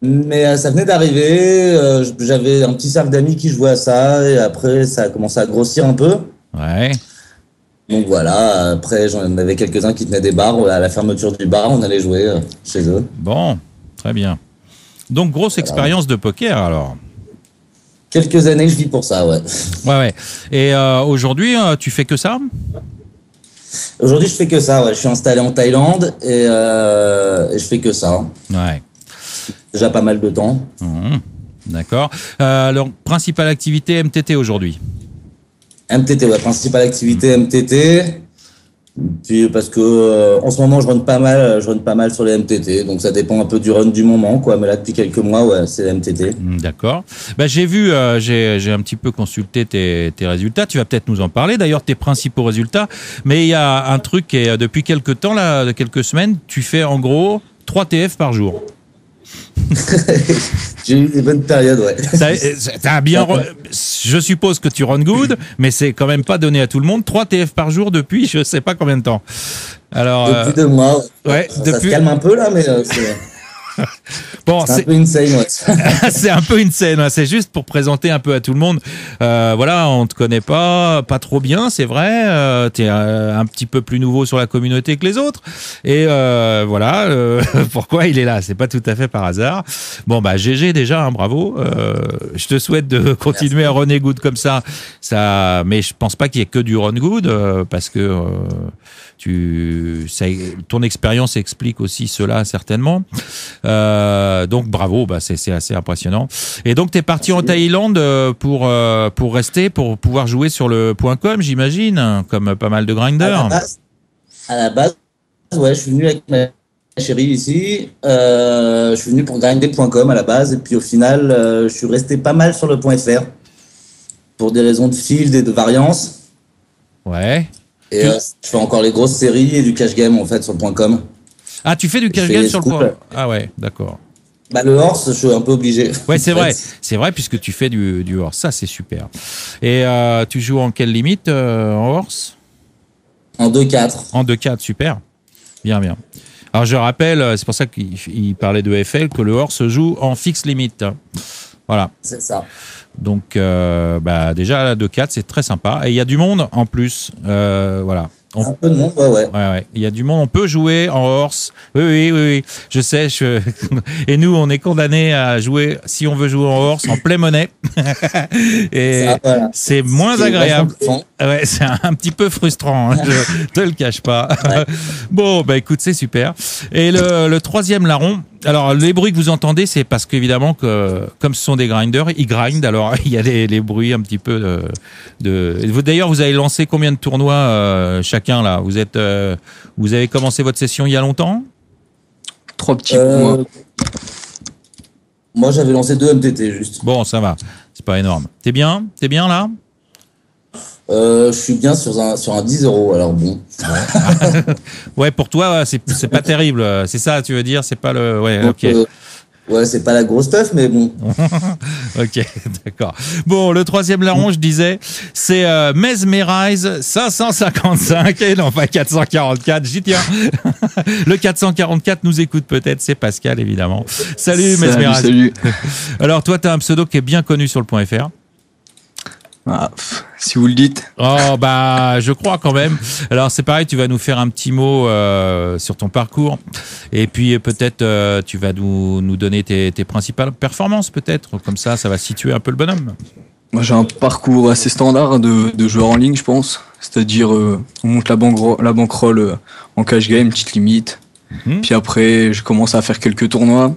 Mais ça venait d'arriver, j'avais un petit cercle d'amis qui jouaient à ça, et après ça a commencé à grossir un peu. Ouais. Donc voilà, après j'en avais quelques-uns qui tenaient des bars, à la fermeture du bar, on allait jouer chez eux. Bon, très bien. Donc, grosse expérience de poker alors. Quelques années je vis pour ça, ouais. Ouais. Et aujourd'hui, tu fais que ça ? Aujourd'hui je fais que ça, ouais. Je suis installé en Thaïlande et je fais que ça. Ouais. Déjà pas mal de temps. D'accord. Alors, principale activité MTT aujourd'hui. MTT, ouais, principale activité MTT. Puis parce que en ce moment je run pas mal sur les MTT, donc ça dépend un peu du run du moment, quoi. Mais là depuis quelques mois, ouais, c'est MTT. D'accord. Bah, j'ai vu, j'ai un petit peu consulté tes résultats. Tu vas peut-être nous en parler. D'ailleurs, tes principaux résultats. Mais il y a un truc qui est depuis quelques temps, là, de quelques semaines, tu fais en gros 3 TF par jour. J'ai eu des bonnes périodes, ouais. T'as bien, je suppose que tu run good, mais c'est quand même pas donné à tout le monde. 3 TF par jour depuis je sais pas combien de temps. Alors, depuis 2 mois. Ouais, ça se calme un peu là, mais c'est. Bon, c'est un peu insane, ouais. C'est un peu insane, ouais. C'est juste pour présenter un peu à tout le monde. Voilà, on te connaît pas trop bien, c'est vrai. T'es un petit peu plus nouveau sur la communauté que les autres. Et voilà, pourquoi il est là. C'est pas tout à fait par hasard. Bon, bah GG déjà, hein, bravo. Je te souhaite de continuer à runner good comme ça. Mais je pense pas qu'il y ait que du run good parce que ton expérience explique aussi cela certainement. Donc bravo, bah c'est assez impressionnant. Et donc t'es parti en Thaïlande pour rester, pour pouvoir jouer sur le .com, j'imagine, comme pas mal de grinders. À la base, ouais, je suis venu avec ma chérie ici. Je suis venu pour grinder le .com à la base, et puis au final, je suis resté pas mal sur le .fr pour des raisons de field et de variance. Ouais. Et je fais encore les grosses séries et du cash game en fait sur le .com. Ah, tu fais du cash game sur le point. Ah ouais, d'accord. Bah le horse, je suis un peu obligé. Ouais, c'est vrai. C'est vrai puisque tu fais du horse. Ça, c'est super. Et tu joues en quelle limite en horse ? En 2-4. En 2-4, super. Bien. Alors, je rappelle, c'est pour ça qu'il parlait de FL, que le horse se joue en fixe limite. Voilà. C'est ça. Donc, bah, déjà, la 2-4, c'est très sympa. Et il y a du monde en plus. Voilà. Un peu de monde, ouais. Ouais. Il y a du monde. On peut jouer en horse. Oui. Je sais. Et nous, on est condamnés à jouer, si on veut jouer en horse, en play money. Et ça, voilà. C'est moins agréable. Ouais, c'est un petit peu frustrant. Hein, je te le cache pas. Ouais. Bon, bah écoute, c'est super. Et le troisième larron. Alors, les bruits que vous entendez, c'est parce qu'évidemment, comme ce sont des grinders, ils grindent. Alors, il y a les bruits un petit peu D'ailleurs, vous avez lancé combien de tournois chacun là ? Vous avez commencé votre session il y a longtemps ? 3 petits mois. Moi, j'avais lancé 2 MTT juste. Bon, ça va. C'est pas énorme. T'es bien là ? Je suis bien sur un 10 €, alors bon. Ouais, pour toi, c'est pas terrible. C'est ça, tu veux dire, c'est pas le. Ouais, donc, ok. Ouais, c'est pas la grosse stuff, mais bon. Ok, d'accord. Bon, le troisième larron, je disais, c'est Mesmerize 555 et non pas 444. J'y tiens. Le 444 nous écoute peut-être, c'est Pascal évidemment. Salut Mesmerize. Salut. Alors toi, t'as un pseudo qui est bien connu sur le .fr. Ah, si vous le dites. Oh bah je crois quand même. Alors c'est pareil, tu vas nous faire un petit mot sur ton parcours et puis peut-être tu vas nous donner tes principales performances peut-être, comme ça va situer un peu le bonhomme. Moi j'ai un parcours assez standard de joueur en ligne je pense, c'est-à-dire on monte la bankroll en cash game, petite limite, puis après je commence à faire quelques tournois.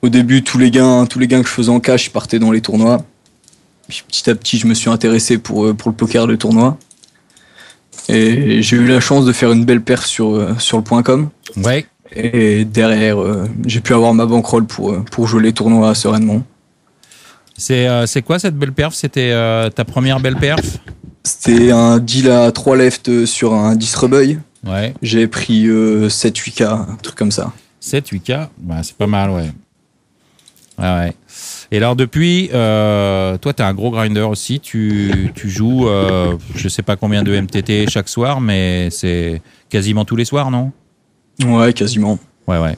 Au début tous les gains que je faisais en cash, je partais dans les tournois. Puis petit à petit, je me suis intéressé pour le poker de tournoi. Et j'ai eu la chance de faire une belle perf sur le .com. Ouais. Et derrière, j'ai pu avoir ma bankroll pour jouer les tournois sereinement. C'est quoi cette belle perf? C'était ta première belle perf? C'était un deal à 3 left sur un 10 rebeuil. Ouais. J'ai pris 7-8K, un truc comme ça. 7-8K, bah, c'est pas mal, ouais. Ah ouais. Et alors depuis, toi t'es un gros grinder aussi, tu joues, je sais pas combien de MTT chaque soir, mais c'est quasiment tous les soirs, non? Ouais, quasiment. Ouais.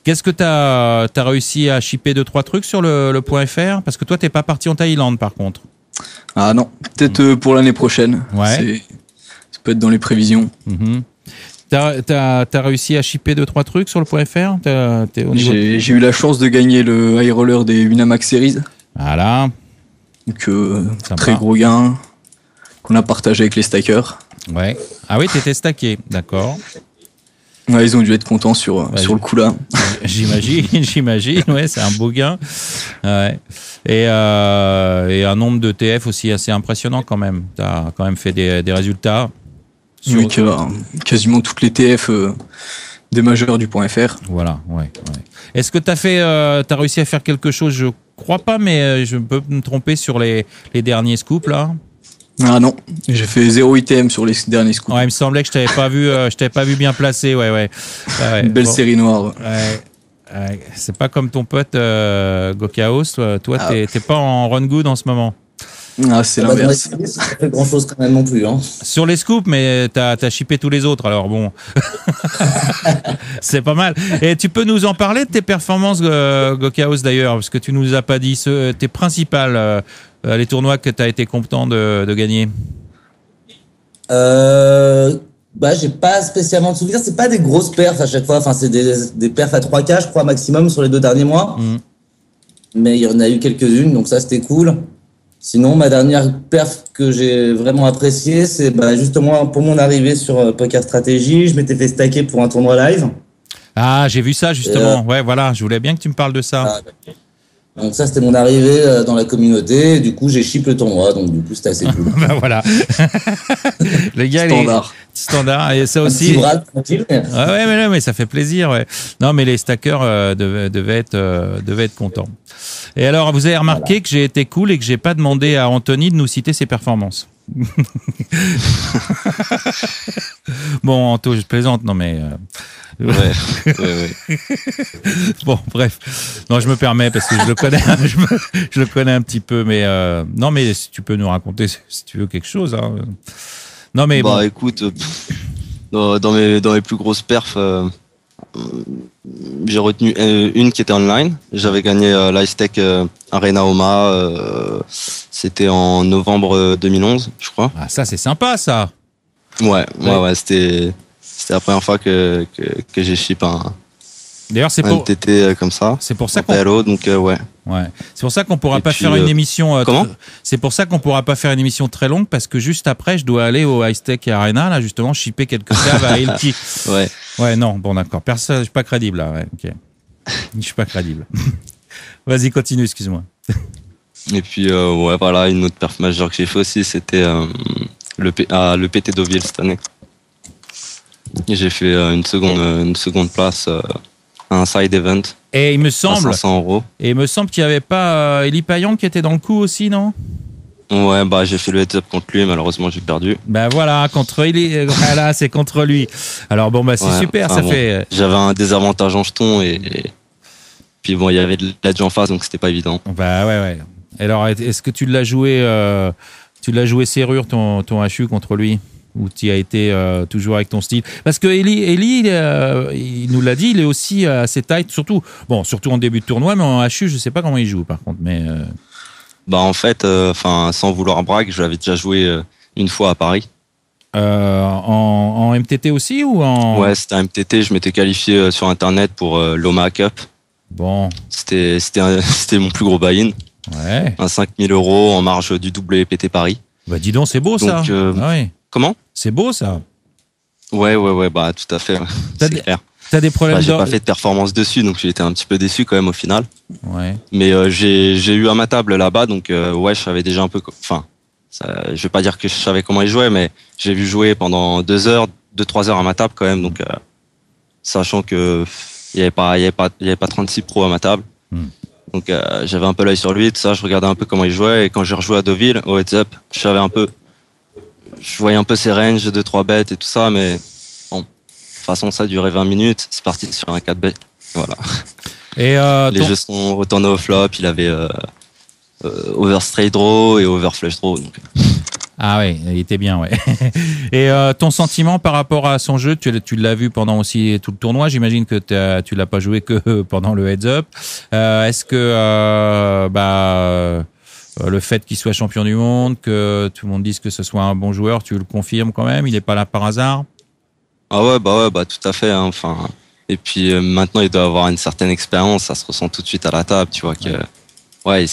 Qu'est-ce que t'as réussi à shipper 2-3 trucs sur le .fr? Parce que toi t'es pas parti en Thaïlande par contre. Ah non, peut-être pour l'année prochaine. Ouais. Ça peut être dans les prévisions. T'as réussi à shipper 2-3 trucs sur le .fr? J'ai eu la chance de gagner le high roller des Winamax Series. Voilà. Donc très gros gain qu'on a partagé avec les stackers. Ouais. Ah oui, t'étais stacké, d'accord. Ouais, ils ont dû être contents sur le coup là. J'imagine, ouais, c'est un beau gain. Ouais. Et un nombre de TF aussi assez impressionnant quand même. T'as quand même fait des résultats. Oui, quasiment toutes les TF des majeurs du .fr. Voilà, ouais. Est-ce que t'as réussi à faire quelque chose? Je crois pas, mais je peux me tromper sur les derniers scoops là. Ah non, j'ai fait 0 ITM sur les derniers scoops. Ouais, il me semblait que je t'avais pas vu bien placé, ouais. Une belle série noire. Ouais. C'est pas comme ton pote Gokaos, toi t'es pas en run good en ce moment. Ah, c'est l'inverse. Ça fait grand chose quand même non plus. Hein. Sur les scoops, mais t'as shippé tous les autres, alors bon. C'est pas mal. Et tu peux nous en parler de tes performances, Gokaos d'ailleurs, parce que tu nous as pas dit tes principales, les tournois que t'as été content de gagner. J'ai pas spécialement de souvenirs. C'est pas des grosses perfs à chaque fois. Enfin, c'est des perfs à 3K, je crois, maximum sur les 2 derniers mois. Mais il y en a eu quelques-unes, donc ça, c'était cool. Sinon, ma dernière perf que j'ai vraiment appréciée, c'est justement pour mon arrivée sur Poker Stratégie. Je m'étais fait stacker pour un tournoi live. Ah, j'ai vu ça justement. Ouais, voilà, je voulais bien que tu me parles de ça. Donc ça, c'était mon arrivée dans la communauté. Du coup, j'ai ship le tournoi, donc du coup, c'était assez cool. Voilà. Les gars, standard. Et ça aussi. Un petit bras, tranquille. Ouais, mais ça fait plaisir. Ouais. Non, mais les stackers devaient être contents. Et alors, vous avez remarqué que j'ai été cool et que j'ai pas demandé à Anthony de nous citer ses performances. Bon, Anto, je plaisante, non mais. Ouais. Bon, bref. Non, je me permets parce que je le connais, je le connais un petit peu, mais non, mais si tu peux nous raconter si tu veux quelque chose. Hein. Non, mais bon. Écoute, dans mes plus grosses perfs, j'ai retenu une qui était online. J'avais gagné l'Icetech Arena Oma. C'était en novembre 2011, je crois. Ah, ça c'est sympa, ça. Ouais. C'était la première fois que j'ai ship D'ailleurs, c'est un TT comme ça. C'est pour ça qu'on donc ouais. C'est pour ça qu'on pourra pas faire une émission. Comment? C'est pour ça qu'on pourra pas faire une émission très longue parce que juste après, je dois aller au Icetech Arena là justement shipper quelques caves à Ilki. Ouais, non, bon d'accord. Personne, je suis pas crédible là. Ouais, ok. Je suis pas crédible. Vas-y, continue. Excuse-moi. Et puis voilà, une autre perf majeure que j'ai fait aussi, c'était le PT Deauville cette année. Et j'ai fait une seconde place à un side event. Et il me semble. À 500 €. Et il me semble qu'il y avait pas Eli Payan qui était dans le coup aussi, non? Ouais, j'ai fait le heads-up contre lui, malheureusement j'ai perdu. Voilà, contre Eli, voilà, c'est contre lui. Alors bon, c'est super, ça fait. J'avais un désavantage en jetons et puis bon, il y avait de l'edge en face, donc c'était pas évident. Ouais. Alors, est-ce que tu l'as joué serrure ton HU contre lui? Ou tu as été toujours avec ton style? Parce que Eli il nous l'a dit, il est aussi assez tight, surtout en début de tournoi, mais en HU, je sais pas comment il joue par contre. Mais en fait, sans vouloir brag, je l'avais déjà joué une fois à Paris. En MTT aussi ou en... Ouais, c'était un MTT, je m'étais qualifié sur internet pour l'Oma Cup. Bon. C'était mon plus gros buy-in. Ouais. Un 5 000 € en marge du WPT Paris. Bah dis donc, c'est beau ça. Ouais. Comment? C'est beau ça. Ouais, tout à fait. C'est clair. T'as des problèmes j'ai pas fait de performance dessus, donc j'ai été un petit peu déçu quand même au final. Ouais. Mais j'ai eu à ma table là-bas, donc je savais déjà un peu. je vais pas dire que je savais comment il jouait, mais j'ai vu jouer pendant 2-3 heures à ma table quand même. Donc, sachant que il y avait pas 36 pros à ma table. Donc, j'avais un peu l'œil sur lui, tout ça. Je regardais un peu comment il jouait. Et quand j'ai rejoué à Deauville, au heads up, je voyais un peu ses ranges de 3 bêtes et tout ça, mais bon, de toute façon, ça a duré 20 minutes. C'est parti sur un 4 bêtes. Voilà. Et les jeux sont retournés au flop. Il avait over straight draw et over flush draw. Donc. Ah oui, il était bien, ouais. Et ton sentiment par rapport à son jeu, tu l'as vu pendant aussi tout le tournoi. J'imagine que tu l'as pas joué que pendant le heads up. Est-ce que le fait qu'il soit champion du monde, que tout le monde dise que ce soit un bon joueur, tu le confirmes quand même? Il est pas là par hasard? Ah ouais, tout à fait. Hein. Enfin, et puis maintenant, il doit avoir une certaine expérience. Ça se ressent tout de suite à la table, tu vois que. Ouais,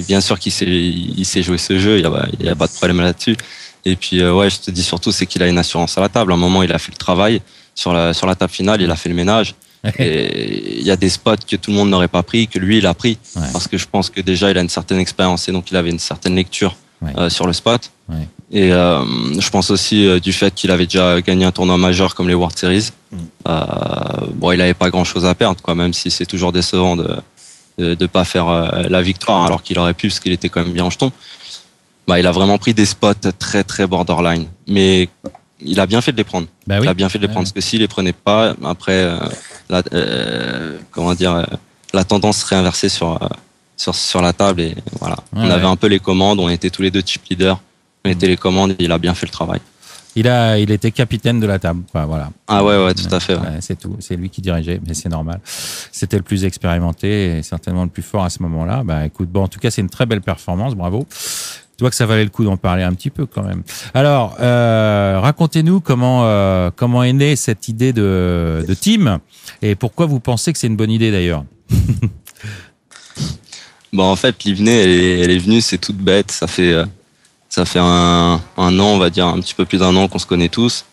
bien sûr qu'il sait jouer ce jeu. Il y a pas de problème là-dessus. Et puis je te dis surtout, c'est qu'il a une assurance à la table. À un moment, il a fait le travail sur la table finale. Il a fait le ménage. Et il y a des spots que tout le monde n'aurait pas pris, que lui, il a pris. Ouais. Parce que je pense que déjà, il a une certaine expérience et donc il avait une certaine lecture sur le spot. Ouais. Et je pense aussi du fait qu'il avait déjà gagné un tournoi majeur comme les World Series. Il avait pas grand-chose à perdre, quoi, même si c'est toujours décevant de pas faire la victoire alors qu'il aurait pu parce qu'il était quand même bien en jeton. Il a vraiment pris des spots très très borderline, mais il a bien fait de les prendre. Il a bien fait de les prendre parce que s'il les prenait pas, après la tendance serait inversée sur la table et voilà. On avait un peu les commandes, on était tous les deux chip leaders, on était les commandes et il a bien fait le travail. Il était capitaine de la table. Enfin, voilà. Ah ouais, tout à fait. Ouais. C'est tout. C'est lui qui dirigeait, mais c'est normal. C'était le plus expérimenté et certainement le plus fort à ce moment-là. Écoute, en tout cas, c'est une très belle performance. Bravo. Tu vois que ça valait le coup d'en parler un petit peu quand même. Alors, racontez-nous comment est née cette idée de team et pourquoi vous pensez que c'est une bonne idée d'ailleurs. En fait, Livney, elle est venue, c'est toute bête. Ça fait un an, on va dire, un petit peu plus d'1 an qu'on se connaît tous.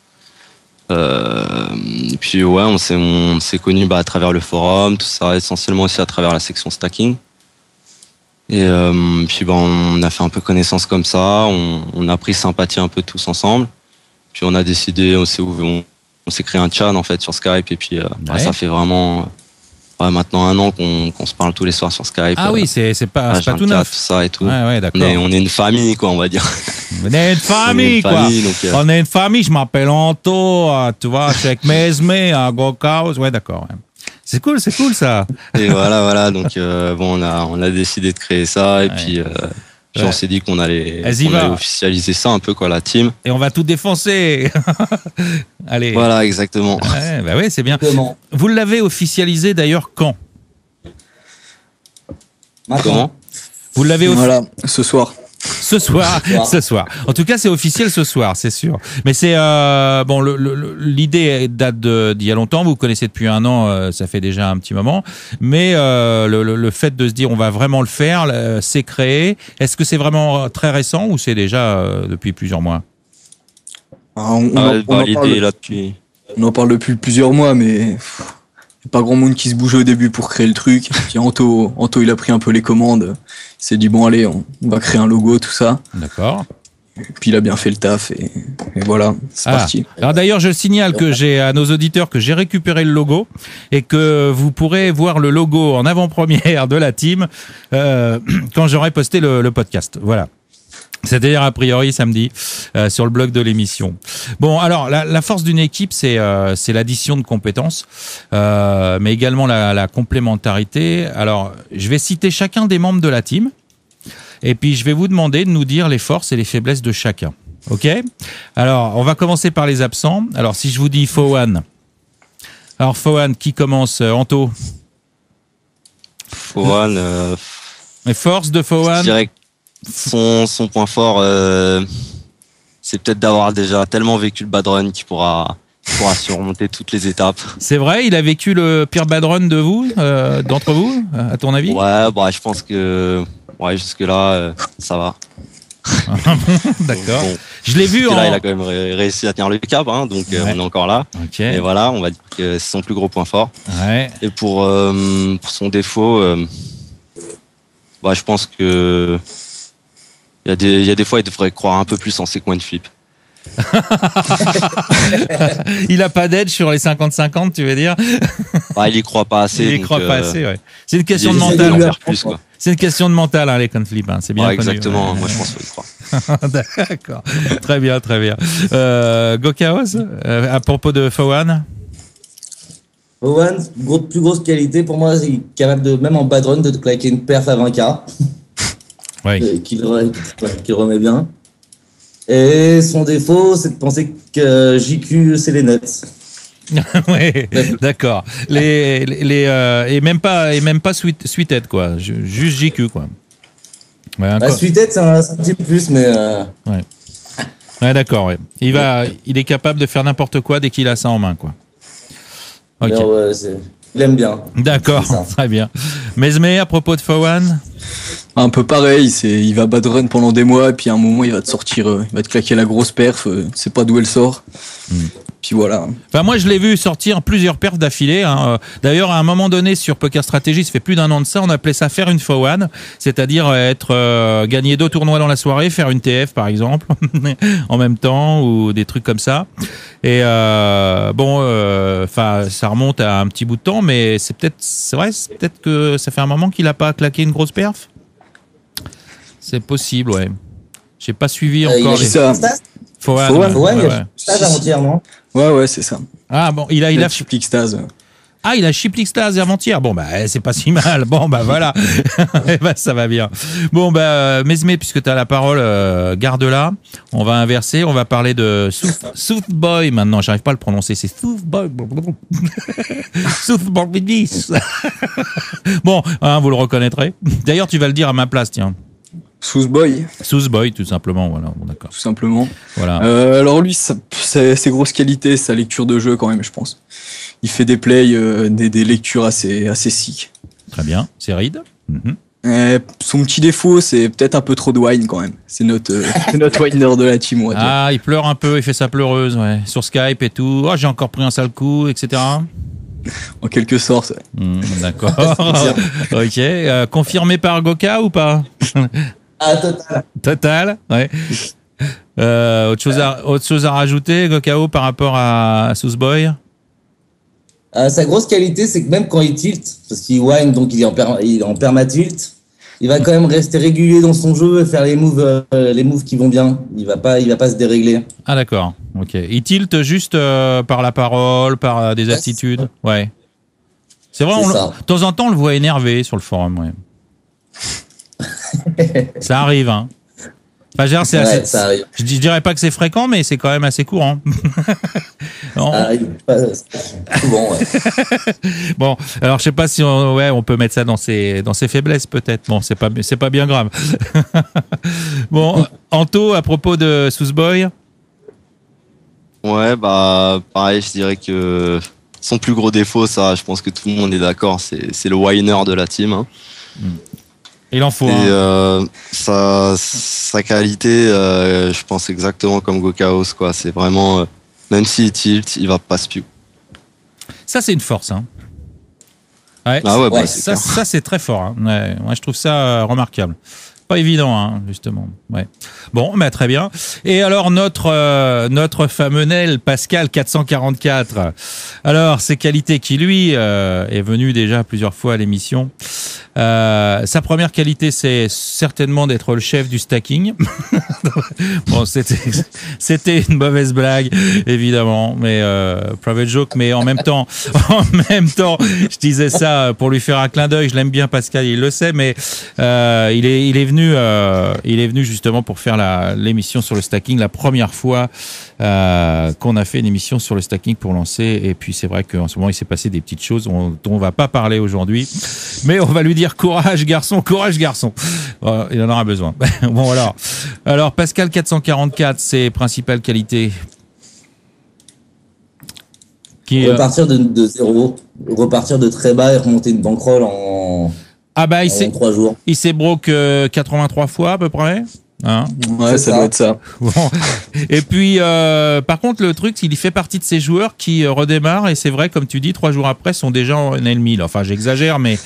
Et puis on s'est connus à travers le forum, tout ça, essentiellement aussi à travers la section stacking. Et puis on a fait un peu connaissance comme ça, on a pris sympathie un peu tous ensemble. Puis on a décidé, on s'est créé un chat en fait sur Skype et puis ça fait vraiment maintenant 1 an qu'on se parle tous les soirs sur Skype. Ah oui, c'est pas tout neuf. Tout ça et tout. Ouais, d'accord. On est une famille, quoi, on va dire. On est une famille, quoi. On est une famille, je m'appelle Anto, tu vois, je suis avec Mesme, à Gokaus. Ouais, d'accord. Ouais. C'est cool ça. Et voilà. Donc, on a décidé de créer ça et puis on s'est dit qu'on allait officialiser ça un peu, quoi, la team. Et on va tout défoncer. Allez. Voilà, exactement. Ouais, c'est bien. Vous l'avez officialisé d'ailleurs quand? Comment? Vous l'avez ce soir. Ce soir. En tout cas, c'est officiel ce soir, c'est sûr. Mais c'est l'idée date d'il y a longtemps. Vous connaissez depuis 1 an, ça fait déjà un petit moment. Mais le fait de se dire on va vraiment le faire, c'est créé. Est-ce que c'est vraiment très récent ou c'est déjà depuis plusieurs mois? On en parle depuis plusieurs mois, mais pas grand monde qui se bougeait au début pour créer le truc. Puis Anto, il a pris un peu les commandes. Il s'est dit, bon, allez, on va créer un logo, tout ça. D'accord. Et puis il a bien fait le taf et voilà, c'est parti. Alors d'ailleurs, je signale à nos auditeurs que j'ai récupéré le logo et que vous pourrez voir le logo en avant-première de la team quand j'aurai posté le podcast. Voilà. C'est-à-dire a priori samedi sur le blog de l'émission. Bon, alors la force d'une équipe, c'est l'addition de compétences, mais également la complémentarité. Alors, je vais citer chacun des membres de la team, et puis je vais vous demander de nous dire les forces et les faiblesses de chacun. Ok? Alors, on va commencer par les absents. Alors, si je vous dis Fohan. Alors, Fohan, qui commence? Anto? Fohan. Les forces de Fohan? Je dirais que son point fort, c'est peut-être d'avoir déjà tellement vécu le bad run qu'il pourra surmonter toutes les étapes. C'est vrai, il a vécu le pire bad run de vous, d'entre vous, à ton avis? Ouais, je pense que jusque-là, ça va. D'accord. Bon, je l'ai vu là, il a quand même réussi à tenir le cap, hein, donc on est encore là. Okay. Et voilà, on va dire que c'est son plus gros point fort. Ouais. Et pour son défaut, je pense que Il y a des fois, il devrait croire un peu plus en ses coin flip. Il a pas d'aide sur les 50-50, tu veux dire? Bah, il y croit pas assez. Il y donc, croit pas assez, ouais. C'est une question de il essaie mental. d'en faire plus, quoi. C'est une question de mental, hein, les coin flips, hein. C'est bien Ouais, connu. exactement. Ouais. Moi, je pense qu'il croit. D'accord. Très bien, très bien. Gokaos, à propos de Fowan? Owen, plus grosse qualité pour moi, il est capable de, même en bad run, de te claquer une perf à 20K. Oui. Qu'il remet bien. Et son défaut, c'est de penser que JQ, c'est les Nets. Oui, d'accord. Et même pas Sweethead, quoi. Juste JQ, quoi. Ouais, Sweethead, c'est un petit peu plus, mais. Ouais. Ouais, d'accord, ouais. Il est capable de faire n'importe quoi dès qu'il a ça en main, quoi. Ok. Ouais, il aime bien. D'accord, très bien. Mesme, à propos de Fowan? Un peu pareil, il va bad run pendant des mois, et puis à un moment il va te sortir, il va te claquer la grosse perf, c'est pas d'où elle sort. Puis voilà. Enfin, moi, je l'ai vu sortir plusieurs perfs d'affilée. Hein. D'ailleurs, à un moment donné, sur Poker Strategy, ça fait plus d'1 an de ça, on appelait ça faire une Fowan, c'est-à-dire gagner 2 tournois dans la soirée, faire une TF par exemple, en même temps, ou des trucs comme ça. Et ça remonte à un petit bout de temps, mais c'est peut-être que ça fait un moment qu'il a pas claqué une grosse perf. C'est possible, ouais. J'ai pas suivi encore les Fowan. Il a stage avant-hier, non? Ouais, c'est ça. Ah bon, il a Chip Stase. Ah, il a chip l'Extase avant-hier. Bon, c'est pas si mal. Bon, voilà. Ça va bien. Bon, Mesme, puisque tu as la parole, garde-la. On va inverser. On va parler de Soothboy maintenant. J'arrive pas à le prononcer. C'est Soothboy. Soothboy. Bon, hein, vous le reconnaîtrez. D'ailleurs, tu vas le dire à ma place, tiens. Soothboy, tout simplement. Voilà, bon, d'accord. Tout simplement. Voilà. Alors lui, ses grosses qualités, sa lecture de jeu quand même, je pense. Il fait des plays, des lectures assez sick. Très bien. C'est Reed. Son petit défaut, c'est peut-être un peu trop de wine quand même. C'est notre winer de la team. Ah, il pleure un peu, il fait sa pleureuse, ouais. Sur Skype et tout. Oh, j'ai encore pris un sale coup, etc. En quelque sorte. D'accord. Ok. Confirmé par Goka ou pas? Total, ouais. Autre chose à rajouter, Gokao, par rapport à Soothboy? Sa grosse qualité, c'est que même quand il tilt, parce qu'il wine, donc il est en perma-tilt, il va quand même rester régulier dans son jeu et faire les moves qui vont bien. Il va pas se dérégler. Ah d'accord, ok. Il tilt juste par la parole, par des attitudes. Ouais. C'est vrai, de temps en temps, on le voit énervé sur le forum, ouais. Ça arrive, hein. Enfin, ça arrive. Je dirais pas que c'est fréquent, mais c'est quand même assez courant. Souvent, ouais. Bon, alors je sais pas si on peut mettre ça dans ses faiblesses peut-être. Bon, c'est pas bien grave. Bon, Anto, à propos de Soothboy. Ouais, pareil, je dirais que son plus gros défaut, ça, je pense que tout le monde est d'accord, c'est le whiner de la team. Hein. Il en faut. Et sa qualité, je pense exactement comme Gokaos, quoi. C'est vraiment, même s'il tilt, il va pas spew. Ça, c'est une force, hein. Ouais. Ah ouais, ça c'est très fort. Hein. Ouais, moi, je trouve ça remarquable. Pas évident, hein, justement. Ouais. Bon, très bien. Et alors notre fameux Nel Pascal 444. Alors ses qualités qui lui est venu déjà plusieurs fois à l'émission. Sa première qualité, c'est certainement d'être le chef du stacking. Bon, c'était une mauvaise blague, évidemment, mais private joke. Mais en même temps, je disais ça pour lui faire un clin d'œil. Je l'aime bien, Pascal, il le sait, mais il est venu justement pour faire l'émission sur le stacking, la première fois qu'on a fait une émission sur le stacking pour lancer. Et puis c'est vrai qu'en ce moment il s'est passé des petites choses dont on va pas parler aujourd'hui, mais on va lui dire courage garçon. Il en aura besoin. Bon alors Pascal 444, ses principales qualités. Repartir de zéro, repartir de très bas et remonter une bankroll en 3 jours. Il s'est broke 83 fois à peu près. Hein, ouais, ça doit être ça. Bon. Et puis, par contre, le truc, il fait partie de ces joueurs qui redémarrent, et c'est vrai, comme tu dis, 3 jours après, sont déjà en ennemi. Enfin, j'exagère, mais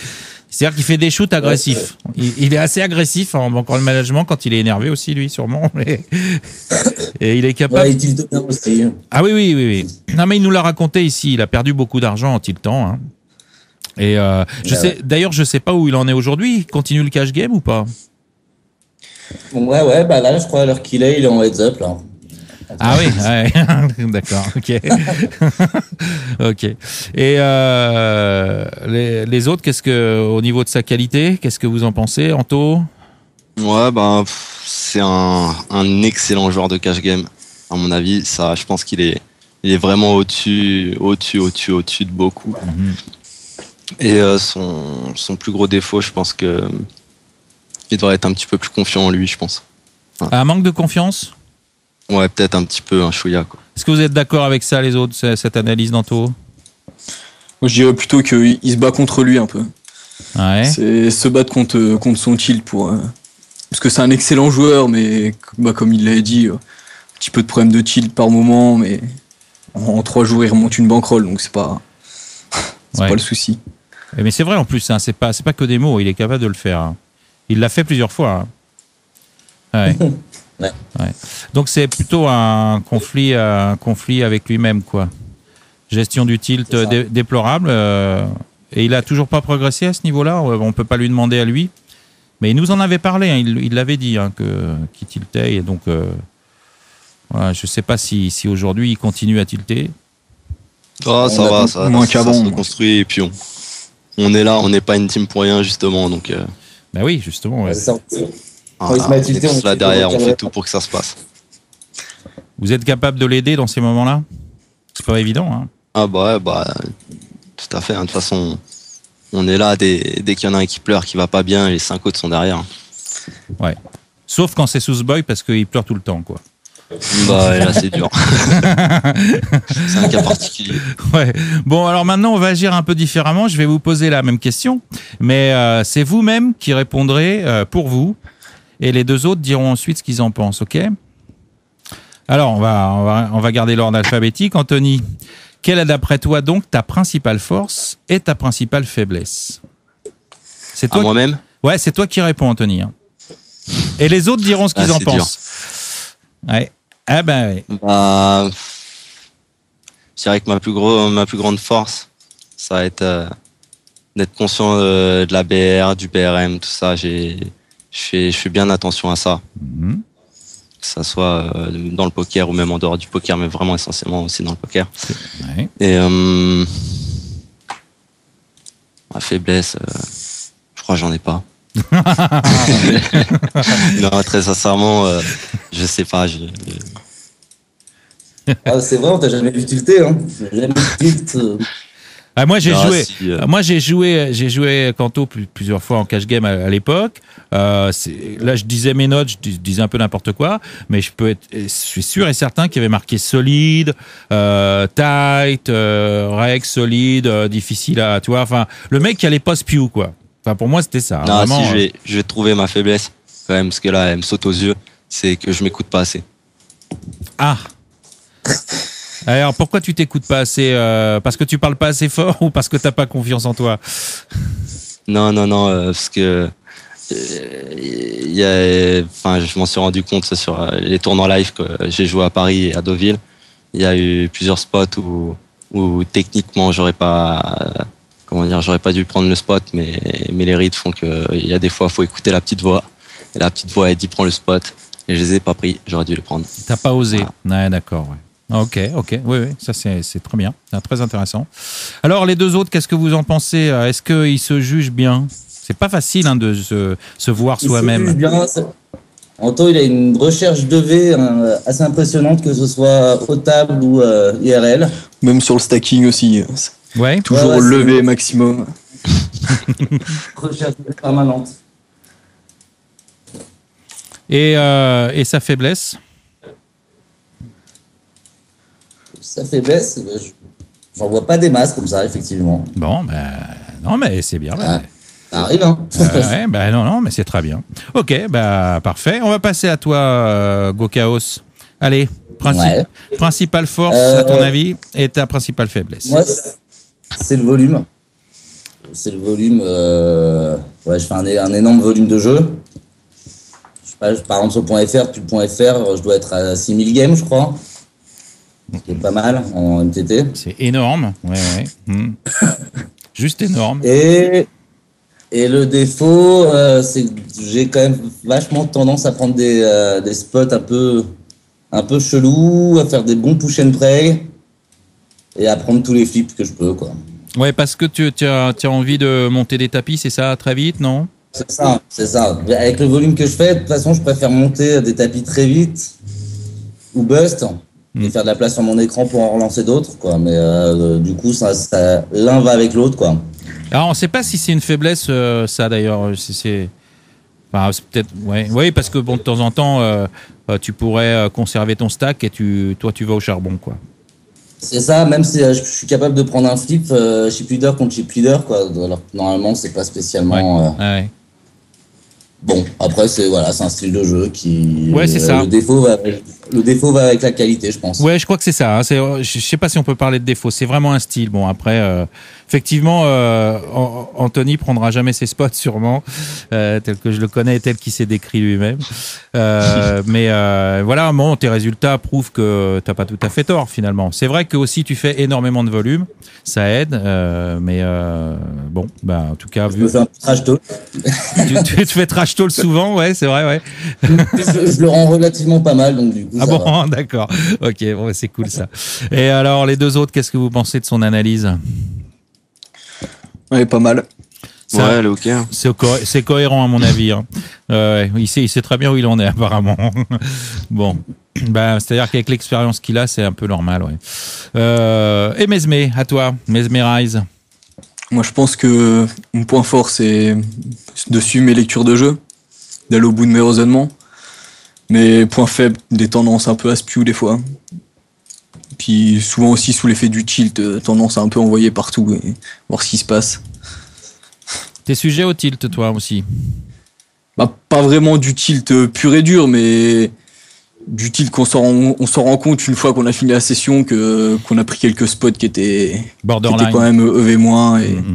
C'est-à-dire qu'il fait des shoots agressifs. Il est assez agressif en bankroll management quand il est énervé aussi, lui, sûrement. Mais... Et il est capable. Ouais, il tilte bien aussi. Ah oui. Non, mais il nous l'a raconté ici. Il a perdu beaucoup d'argent en tiltant. Hein. Et d'ailleurs, je sais pas où il en est aujourd'hui. Il continue le cash game ou pas? Ouais, bah là, je crois à l'heure qu'il est, il est en heads up, là. Ah oui, ouais. D'accord, ok. Ok. Et les autres, au niveau de sa qualité, qu'est-ce que vous en pensez, Anto? Ouais, bah, c'est un excellent joueur de cash game. À mon avis, ça, je pense il est vraiment au-dessus de beaucoup. Et son plus gros défaut, je pense que il devrait être un petit peu plus confiant en lui, je pense. Ouais. Un manque de confiance? Ouais, peut-être un petit peu un chouïa, quoi. Est-ce que vous êtes d'accord avec ça, les autres, cette analyse d'Anto? Moi, je dirais plutôt qu'il se bat contre lui un peu. Ouais. C'est se battre contre son tilt parce que c'est un excellent joueur, mais comme il l'a dit, un petit peu de problème de tilt par moment, mais en 3 jours, il remonte une bankroll, donc c'est pas le souci. Mais c'est vrai en plus, hein, c'est pas que des mots, il est capable de le faire. Hein. Il l'a fait plusieurs fois. Hein. Ouais. Ouais. Donc c'est plutôt un conflit avec lui-même, quoi. Gestion du tilt déplorable. Et il a toujours pas progressé à ce niveau-là. On peut pas lui demander à lui. Mais il nous en avait parlé. Hein, il l'avait dit hein, qu'il tiltait. Et donc, voilà, je sais pas si aujourd'hui il continue à tilter. Ah, ça va, ça se reconstruit. Et puis on est là, on n'est pas une team pour rien, justement. Donc. Ben oui, justement. Ouais. On est là derrière, on fait tout pour que ça se passe. Vous êtes capable de l'aider dans ces moments-là? C'est pas évident. Hein. Ah bah tout à fait. Hein. De toute façon, on est là dès qu'il y en a un qui pleure, qui va pas bien, et les 5 autres sont derrière. Ouais. Sauf quand c'est Souseboy parce qu'il pleure tout le temps, quoi. Bah là c'est dur. C'est un cas particulier. Ouais. Bon, alors maintenant on va agir un peu différemment. Je vais vous poser la même question, mais c'est vous-même qui répondrez pour vous. Et les deux autres diront ensuite ce qu'ils en pensent, ok? Alors, on va garder l'ordre alphabétique. Anthony, quelle est d'après toi donc ta principale force et ta principale faiblesse? C'est toi moi-même? Ouais, c'est toi qui réponds, Anthony. Hein. Et les autres diront ce qu'ils en pensent. Dur. Ouais. Ah ben oui. Bah, je dirais que ma plus grande force, ça va être d'être conscient de la BR, du BRM, tout ça. Je fais bien attention à ça. Que ça soit dans le poker ou même en dehors du poker, mais vraiment essentiellement aussi dans le poker. Ouais. Et ma faiblesse, je crois que j'en ai pas. Non, très sincèrement, je sais pas. C'est vrai, on t'a jamais vu tilter, hein. Jamais tilt. Ah, moi j'ai joué Kanto plusieurs fois en cash game à l'époque. Là je disais mes notes, je disais un peu n'importe quoi, mais je suis sûr et certain qu'il y avait marqué solide, tight, reg solide, difficile à, tu vois, enfin le mec qui allait pas spew quoi. Enfin pour moi c'était ça. Non, vraiment, si je vais trouver ma faiblesse quand même, parce que là elle me saute aux yeux, c'est que je m'écoute pas assez. Ah. Alors pourquoi tu t'écoutes pas assez parce que tu parles pas assez fort ou parce que t'as pas confiance en toi? Non, parce que je m'en suis rendu compte sur les tournois live que j'ai joué à Paris et à Deauville. Il y a eu plusieurs spots où techniquement j'aurais pas dû prendre le spot, mais les rythmes font que il y a des fois faut écouter la petite voix. Et la petite voix elle dit prends le spot et je les ai pas pris. J'aurais dû le prendre. T'as pas osé. Voilà. Ouais, d'accord. Ouais. Ok, oui, ça c'est très bien, c'est très intéressant. Alors les deux autres, qu'est-ce que vous en pensez? Est-ce qu'ils se jugent bien? C'est pas facile hein, de se voir soi-même. Il se juge bien. Anto, il a une recherche de V assez impressionnante, que ce soit au table ou IRL. Même sur le stacking aussi. Ouais. Toujours levé maximum. Recherche de V permanente. Et sa faiblesse? Sa faiblesse, j'en vois pas des masses comme ça, effectivement. Bon, non, mais c'est bien. Ça arrive, hein. Ouais, non, mais c'est très bien. Ok, parfait. On va passer à toi, Gokaos. Allez, principale force, à ton avis, et ta principale faiblesse? Moi, c'est le volume. c'est le volume. Ouais, je fais un énorme volume de jeu. Je sais pas, par exemple, sur le .fr, puis le .fr, je dois être à 6000 games, je crois. Ce qui est pas mal en MTT. C'est énorme. Ouais. Juste énorme. Et le défaut, c'est que j'ai quand même vachement tendance à prendre des spots un peu chelous, à faire des bons push and play et à prendre tous les flips que je peux, quoi. Ouais, parce que tu as envie de monter des tapis, c'est ça, très vite, non? C'est ça. Avec le volume que je fais, de toute façon, je préfère monter des tapis très vite ou bust et faire de la place sur mon écran pour en relancer d'autres, quoi. Mais du coup, ça, l'un va avec l'autre, quoi. Alors, on ne sait pas si c'est une faiblesse, ça d'ailleurs. Enfin, c'est peut-être. Ouais. Oui, parce que bon, de temps en temps, tu pourrais conserver ton stack et toi, tu vas au charbon, quoi. C'est ça, même si je suis capable de prendre un flip chip leader contre chip leader, quoi. Alors, normalement, c'est pas spécialement. Ouais. Bon, après, c'est un style de jeu qui. Ouais, c'est ça. Le défaut va avec la qualité, je pense. Ouais, je crois que c'est ça. Hein. Je sais pas si on peut parler de défaut. C'est vraiment un style. Bon, après, effectivement, Anthony prendra jamais ses spots, sûrement, tel que je le connais et tel qu'il s'est décrit lui-même. Mais voilà, bon, tes résultats prouvent que t'as pas tout à fait tort, finalement. C'est vrai que aussi tu fais énormément de volume, ça aide. Mais bon, bah, en tout cas, je me fais un peu trash talk. tu te fais trash talk souvent, ouais, c'est vrai, ouais. je le rends relativement pas mal, donc du coup. Ah bon, va. D'accord. Ok, bon, c'est cool ça. Et alors, les deux autres, qu'est-ce que vous pensez de son analyse? Ouais, pas mal. Ça, ouais, elle est ok. C'est cohérent à mon avis. Hein. Il sait très bien où il en est apparemment. Bon, bah, c'est-à-dire qu'avec l'expérience qu'il a, c'est un peu normal. Ouais. Et Mesmé, à toi, Mesmerize. Moi, je pense que mon point fort, c'est de suivre mes lectures de jeu, d'aller au bout de mes raisonnements. Mais point faible, des tendances un peu à spew des fois. Puis souvent aussi sous l'effet du tilt, tendance à un peu envoyer partout et voir ce qui se passe. T'es sujet au tilt, toi aussi? Bah, pas vraiment du tilt pur et dur, mais du tilt qu'on on s'en rend compte une fois qu'on a fini la session qu'on a pris quelques spots qui étaient quand même EV-.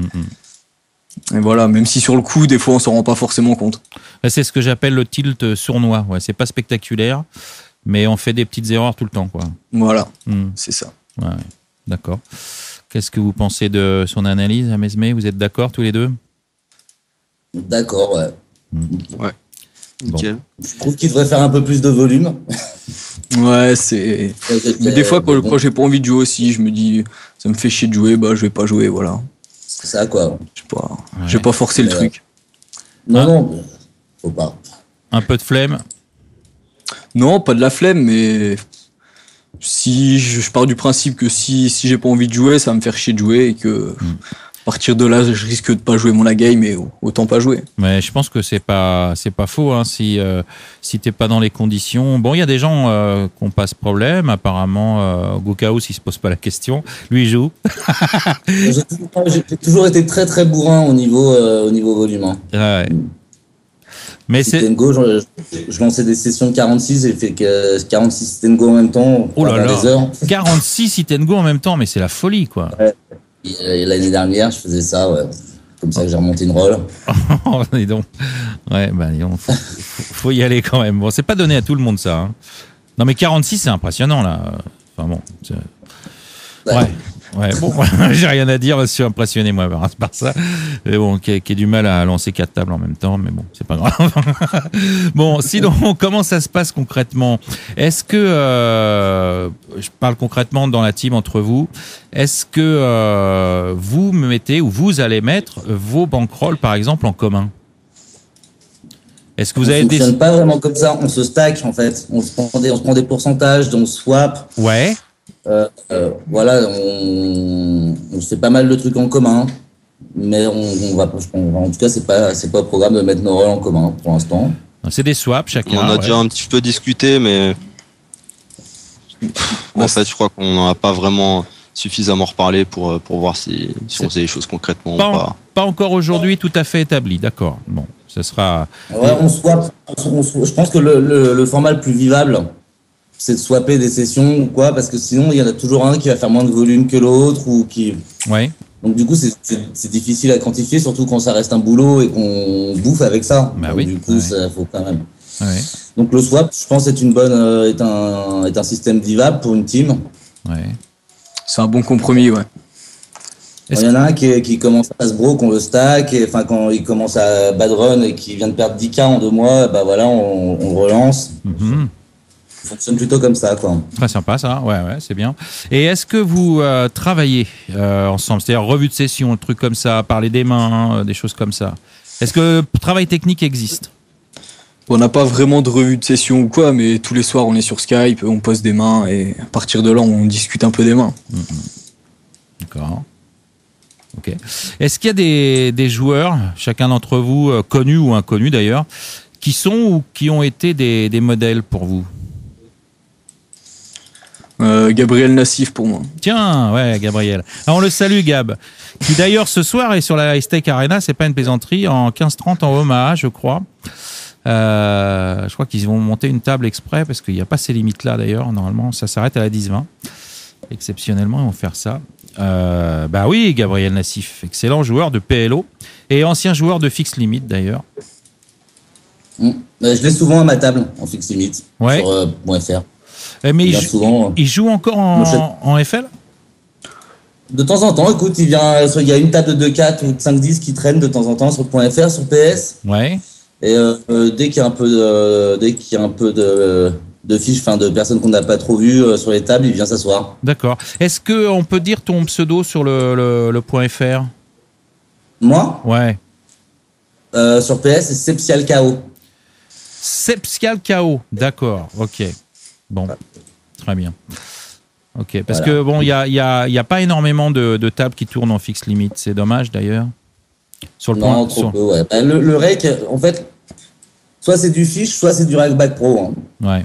Et voilà, même si sur le coup, des fois, on s'en rend pas forcément compte. C'est ce que j'appelle le tilt sournois. Ouais, c'est pas spectaculaire, mais on fait des petites erreurs tout le temps, quoi. Voilà, c'est ça. Ouais, d'accord. Qu'est-ce que vous pensez de son analyse, Mesmé? Vous êtes d'accord tous les deux? D'accord, ouais. Ouais. Nickel. Bon. Je trouve qu'il devrait faire un peu plus de volume. Ouais, c'est. Mais des fois, quand j'ai pas envie de jouer aussi, je me dis, ça me fait chier de jouer, bah je vais pas jouer, voilà. C'est ça, quoi. Je vais pas forcer le truc. Non, faut pas. Un peu de flemme? Non, pas de la flemme, mais si je pars du principe que si j'ai pas envie de jouer, ça va me faire chier de jouer et que à partir de là, je risque de pas jouer mon game et autant pas jouer. Mais je pense que c'est pas faux, hein, si t'es pas dans les conditions. Bon, il y a des gens qui ont pas ce problème. Apparemment, Gokaus, il se pose pas la question. Lui, il joue. J'ai toujours été très très bourrin au niveau volume. Hein. Ouais. Mais c'est Go, je lançais des sessions de 46 et j'ai fait que 46 sit and go en même temps. Oh là là. Des heures. 46 sit and go en même temps, mais c'est la folie, quoi. Ouais. Et l'année dernière, je faisais ça, ouais. Comme ça que j'ai remonté une roll. Oh, dis donc. Ouais, bah, faut y aller quand même. Bon, c'est pas donné à tout le monde, ça. Hein. Non, mais 46, c'est impressionnant, là. Enfin bon. Ouais, bon, j'ai rien à dire, je suis impressionné, moi, par ça. Mais bon, qui ait du mal à lancer 4 tables en même temps, mais bon, c'est pas grave. Bon, sinon, comment ça se passe concrètement? Est-ce que, je parle concrètement dans la team entre vous, est-ce que vous me mettez, ou vous allez mettre vos bankrolls, par exemple, en commun? Est-ce que vous avez des... On ne fonctionne pas vraiment comme ça, on se stack, en fait. On se prend des pourcentages, on swap. Ouais. Voilà, on fait pas mal de trucs en commun, mais en tout cas, c'est pas au programme de mettre nos rôles en commun pour l'instant. C'est des swaps chacun. On en a déjà un petit peu discuté, mais en fait, je crois qu'on n'en a pas vraiment suffisamment reparlé pour voir si on faisait les choses concrètement ou pas. Pas encore aujourd'hui tout à fait établi, d'accord. Bon, ça sera... Ouais, on swap. Je pense que le format le plus vivable, c'est de swapper des sessions ou quoi, parce que sinon il y en a toujours un qui va faire moins de volume que l'autre ou qui. Ouais. Donc du coup, c'est difficile à quantifier, surtout quand ça reste un boulot et qu'on bouffe avec ça. Bah donc, oui. du coup, ça faut quand même. Ouais. Donc le swap, je pense, est un système vivable pour une team. Ouais. C'est un bon compromis, ouais. Il y en a un qui commence à se bro, qu'on le stack, et enfin quand il commence à bad run et qui vient de perdre 10K en 2 mois, bah voilà, on le relance. Ça fonctionne plutôt comme ça, quoi. Très sympa ça, ouais, c'est bien. Et est-ce que vous travaillez ensemble, c'est-à-dire revue de session, un truc comme ça, parler des mains, des choses comme ça? Est-ce que travail technique existe? On n'a pas vraiment de revue de session ou quoi, mais tous les soirs on est sur Skype, on pose des mains et à partir de là on discute un peu des mains. D'accord. Ok. Est-ce qu'il y a des joueurs, chacun d'entre vous, connus ou inconnus d'ailleurs, qui sont ou qui ont été des modèles pour vous? Gabriel Nassif pour moi. Tiens, ouais, Gabriel. Alors, on le salue, Gab, qui d'ailleurs ce soir est sur la Steak Arena, c'est pas une plaisanterie, en 15-30 en Omaha, je crois. Je crois qu'ils vont monter une table exprès parce qu'il n'y a pas ces limites-là d'ailleurs. Normalement, ça s'arrête à la 10-20. Exceptionnellement, ils vont faire ça. Bah oui, Gabriel Nassif, excellent joueur de PLO et ancien joueur de Fixed Limit d'ailleurs. Je l'ai souvent à ma table en Fixed Limit Ouais. sur .fr. Mais souvent, il joue encore en FL? De temps en temps, écoute, il y a une table de 2-4 ou de 5-10 qui traîne de temps en temps sur .fr, sur PS. Ouais. Et dès qu'il y a un peu de fiches, enfin de personnes qu'on n'a pas trop vues sur les tables, il vient s'asseoir. D'accord. Est-ce qu'on peut dire ton pseudo sur le .fr? Moi, Ouais. sur PS, c'est Sepsial KO. Sepsial KO. D'accord. Ok. Bon. Très bien. Ok. Parce que bon, il y a pas énormément de tables qui tournent en fixe limite. C'est dommage d'ailleurs. Sur le Non, trop peu, ouais. Bah, le rec, en fait, soit c'est du fiche, soit c'est du rackback pro. Hein. Ouais.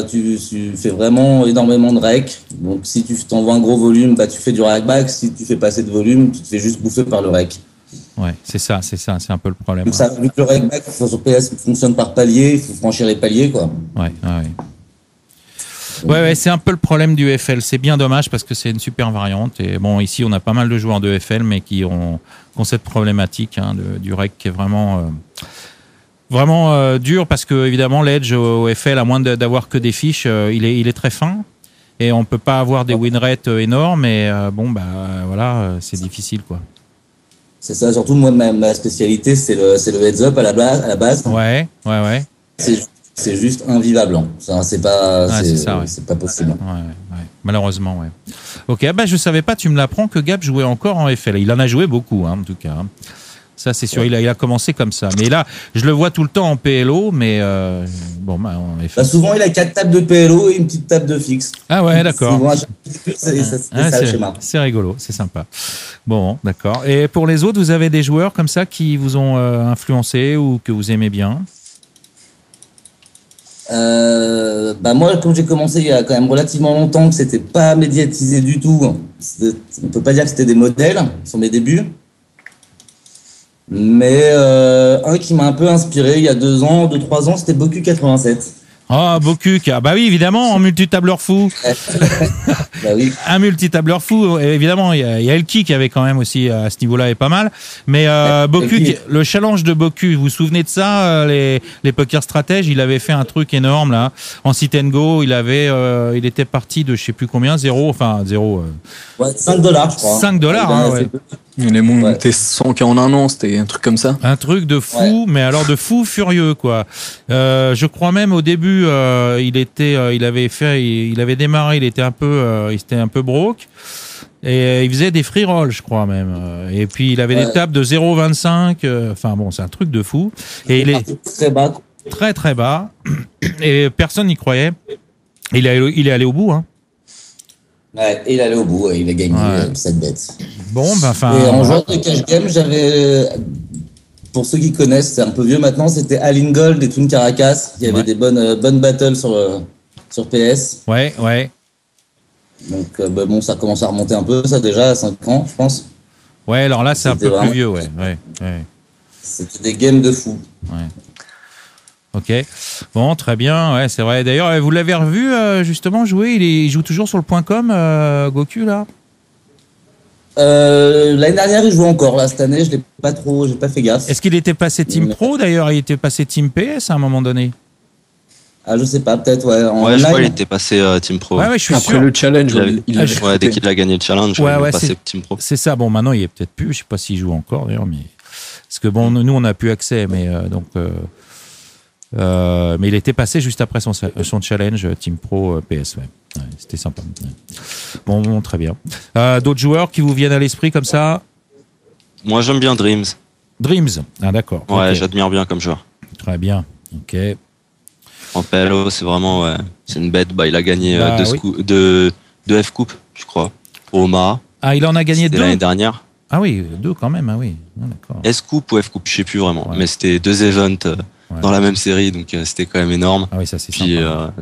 Tu fais vraiment énormément de rec. Donc si tu t'envoies un gros volume, bah tu fais du rackback. Si tu fais pas assez de volume, tu te fais juste bouffer par le rec. Ouais, c'est ça, c'est un peu le problème. Donc ça, vu que le rackback sur PS fonctionne par palier, il faut franchir les paliers, quoi. Ouais, c'est un peu le problème du FL. C'est bien dommage parce que c'est une super variante. Et bon, ici, on a pas mal de joueurs de FL, mais qui ont cette problématique du rec qui est vraiment dur parce que évidemment, l'edge au FL, à moins d'avoir que des fiches, il est très fin et on peut pas avoir des win rates énormes. Et voilà, c'est difficile, quoi. C'est ça. Surtout moi, ma spécialité, c'est le heads up à la base. Ouais. C'est juste invivable. Hein. C'est pas possible. Ouais. Malheureusement, ouais. Ok, je savais pas, tu me l'apprends que Gab jouait encore en FL. Il en a joué beaucoup, en tout cas. Ça, c'est sûr, ouais. Il a commencé comme ça. Mais là, je le vois tout le temps en PLO, mais en FL. Souvent, il a 4 tables de PLO et une petite table de fixe. Ah ouais, d'accord. C'est ça le schéma. C'est rigolo, c'est sympa. Bon, d'accord. Et pour les autres, vous avez des joueurs comme ça qui vous ont influencé ou que vous aimez bien? Moi, comme j'ai commencé il y a quand même relativement longtemps, que c'était pas médiatisé du tout. On peut pas dire que c'était des modèles sur mes débuts. Mais un qui m'a un peu inspiré il y a 2-3 ans, c'était Boku 87. Ah, Bokuk, bah oui, évidemment, en multitableur fou. Bah oui. Un multitableur fou, évidemment, il y a Elki qui avait quand même aussi à ce niveau-là est pas mal. Mais Bokuk, le challenge de Bokuk, vous vous souvenez de ça, les poker stratèges, il avait fait un truc énorme là, en sit and go, il était parti de je sais plus combien, 0. Ouais, $5, je crois. $5, ouais. Il est monté 100K en un an, c'était un truc comme ça. Un truc de fou, mais alors de fou furieux, quoi. Je crois même au début, il avait démarré, il était un peu broke. Et il faisait des free rolls, je crois même. Et puis il avait des tables de 0,25. Enfin bon, c'est un truc de fou. Et il est très bas. Très très bas. Et personne n'y croyait. Il est allé au bout, hein. Ouais, il est allé au bout, il a gagné cette bête. Bon, et en joueur de cash game, j'avais, pour ceux qui connaissent, c'est un peu vieux maintenant, c'était Alin Gold et Toon Caracas. Il y avait des bonnes battles sur PS. Ouais. Donc ça commence à remonter un peu, ça déjà, à 5 ans, je pense. Ouais, alors là, c'est un peu plus vieux, ouais. C'était des games de fou. Ouais. Ok, bon, très bien, ouais, c'est vrai. D'ailleurs, vous l'avez revu justement jouer, il joue toujours sur le .com, Goku, là? L'année dernière, il jouait encore. Là, cette année, j'ai pas fait gaffe. Est-ce qu'il était passé Team Pro d'ailleurs? Il était passé Team PS à un moment donné? Ah, je sais pas, peut-être, ouais. Ouais, je crois qu'il était passé Team Pro. Ouais, je suis Après sûr. le challenge, Ouais, dès qu'il a gagné le challenge, il est passé Team Pro. C'est ça. Bon, maintenant, il est peut-être plus. Je sais pas s'il joue encore d'ailleurs, mais parce que bon, nous, on n'a plus accès, mais mais il était passé juste après son challenge Team Pro PS. Ouais. Ouais, c'était sympa. Ouais. Bon, très bien. D'autres joueurs qui vous viennent à l'esprit comme ça? Moi, j'aime bien Dreams. Dreams. Ah, d'accord. Ouais, Okay. j'admire bien comme joueur. Très bien. Ok. En PLO, c'est vraiment, ouais, c'est une bête. Bah, il a gagné deux F Coupe, je crois, au Omaha. Ah, il en a gagné 2 l'année dernière. Ah oui, 2 quand même. Ah oui. Ah, d'accord. S Coupe ou F Coupe, je sais plus vraiment. Ouais. Mais c'était 2 events dans la même série, donc c'était quand même énorme. Ah oui, ça c'est Puis sympa.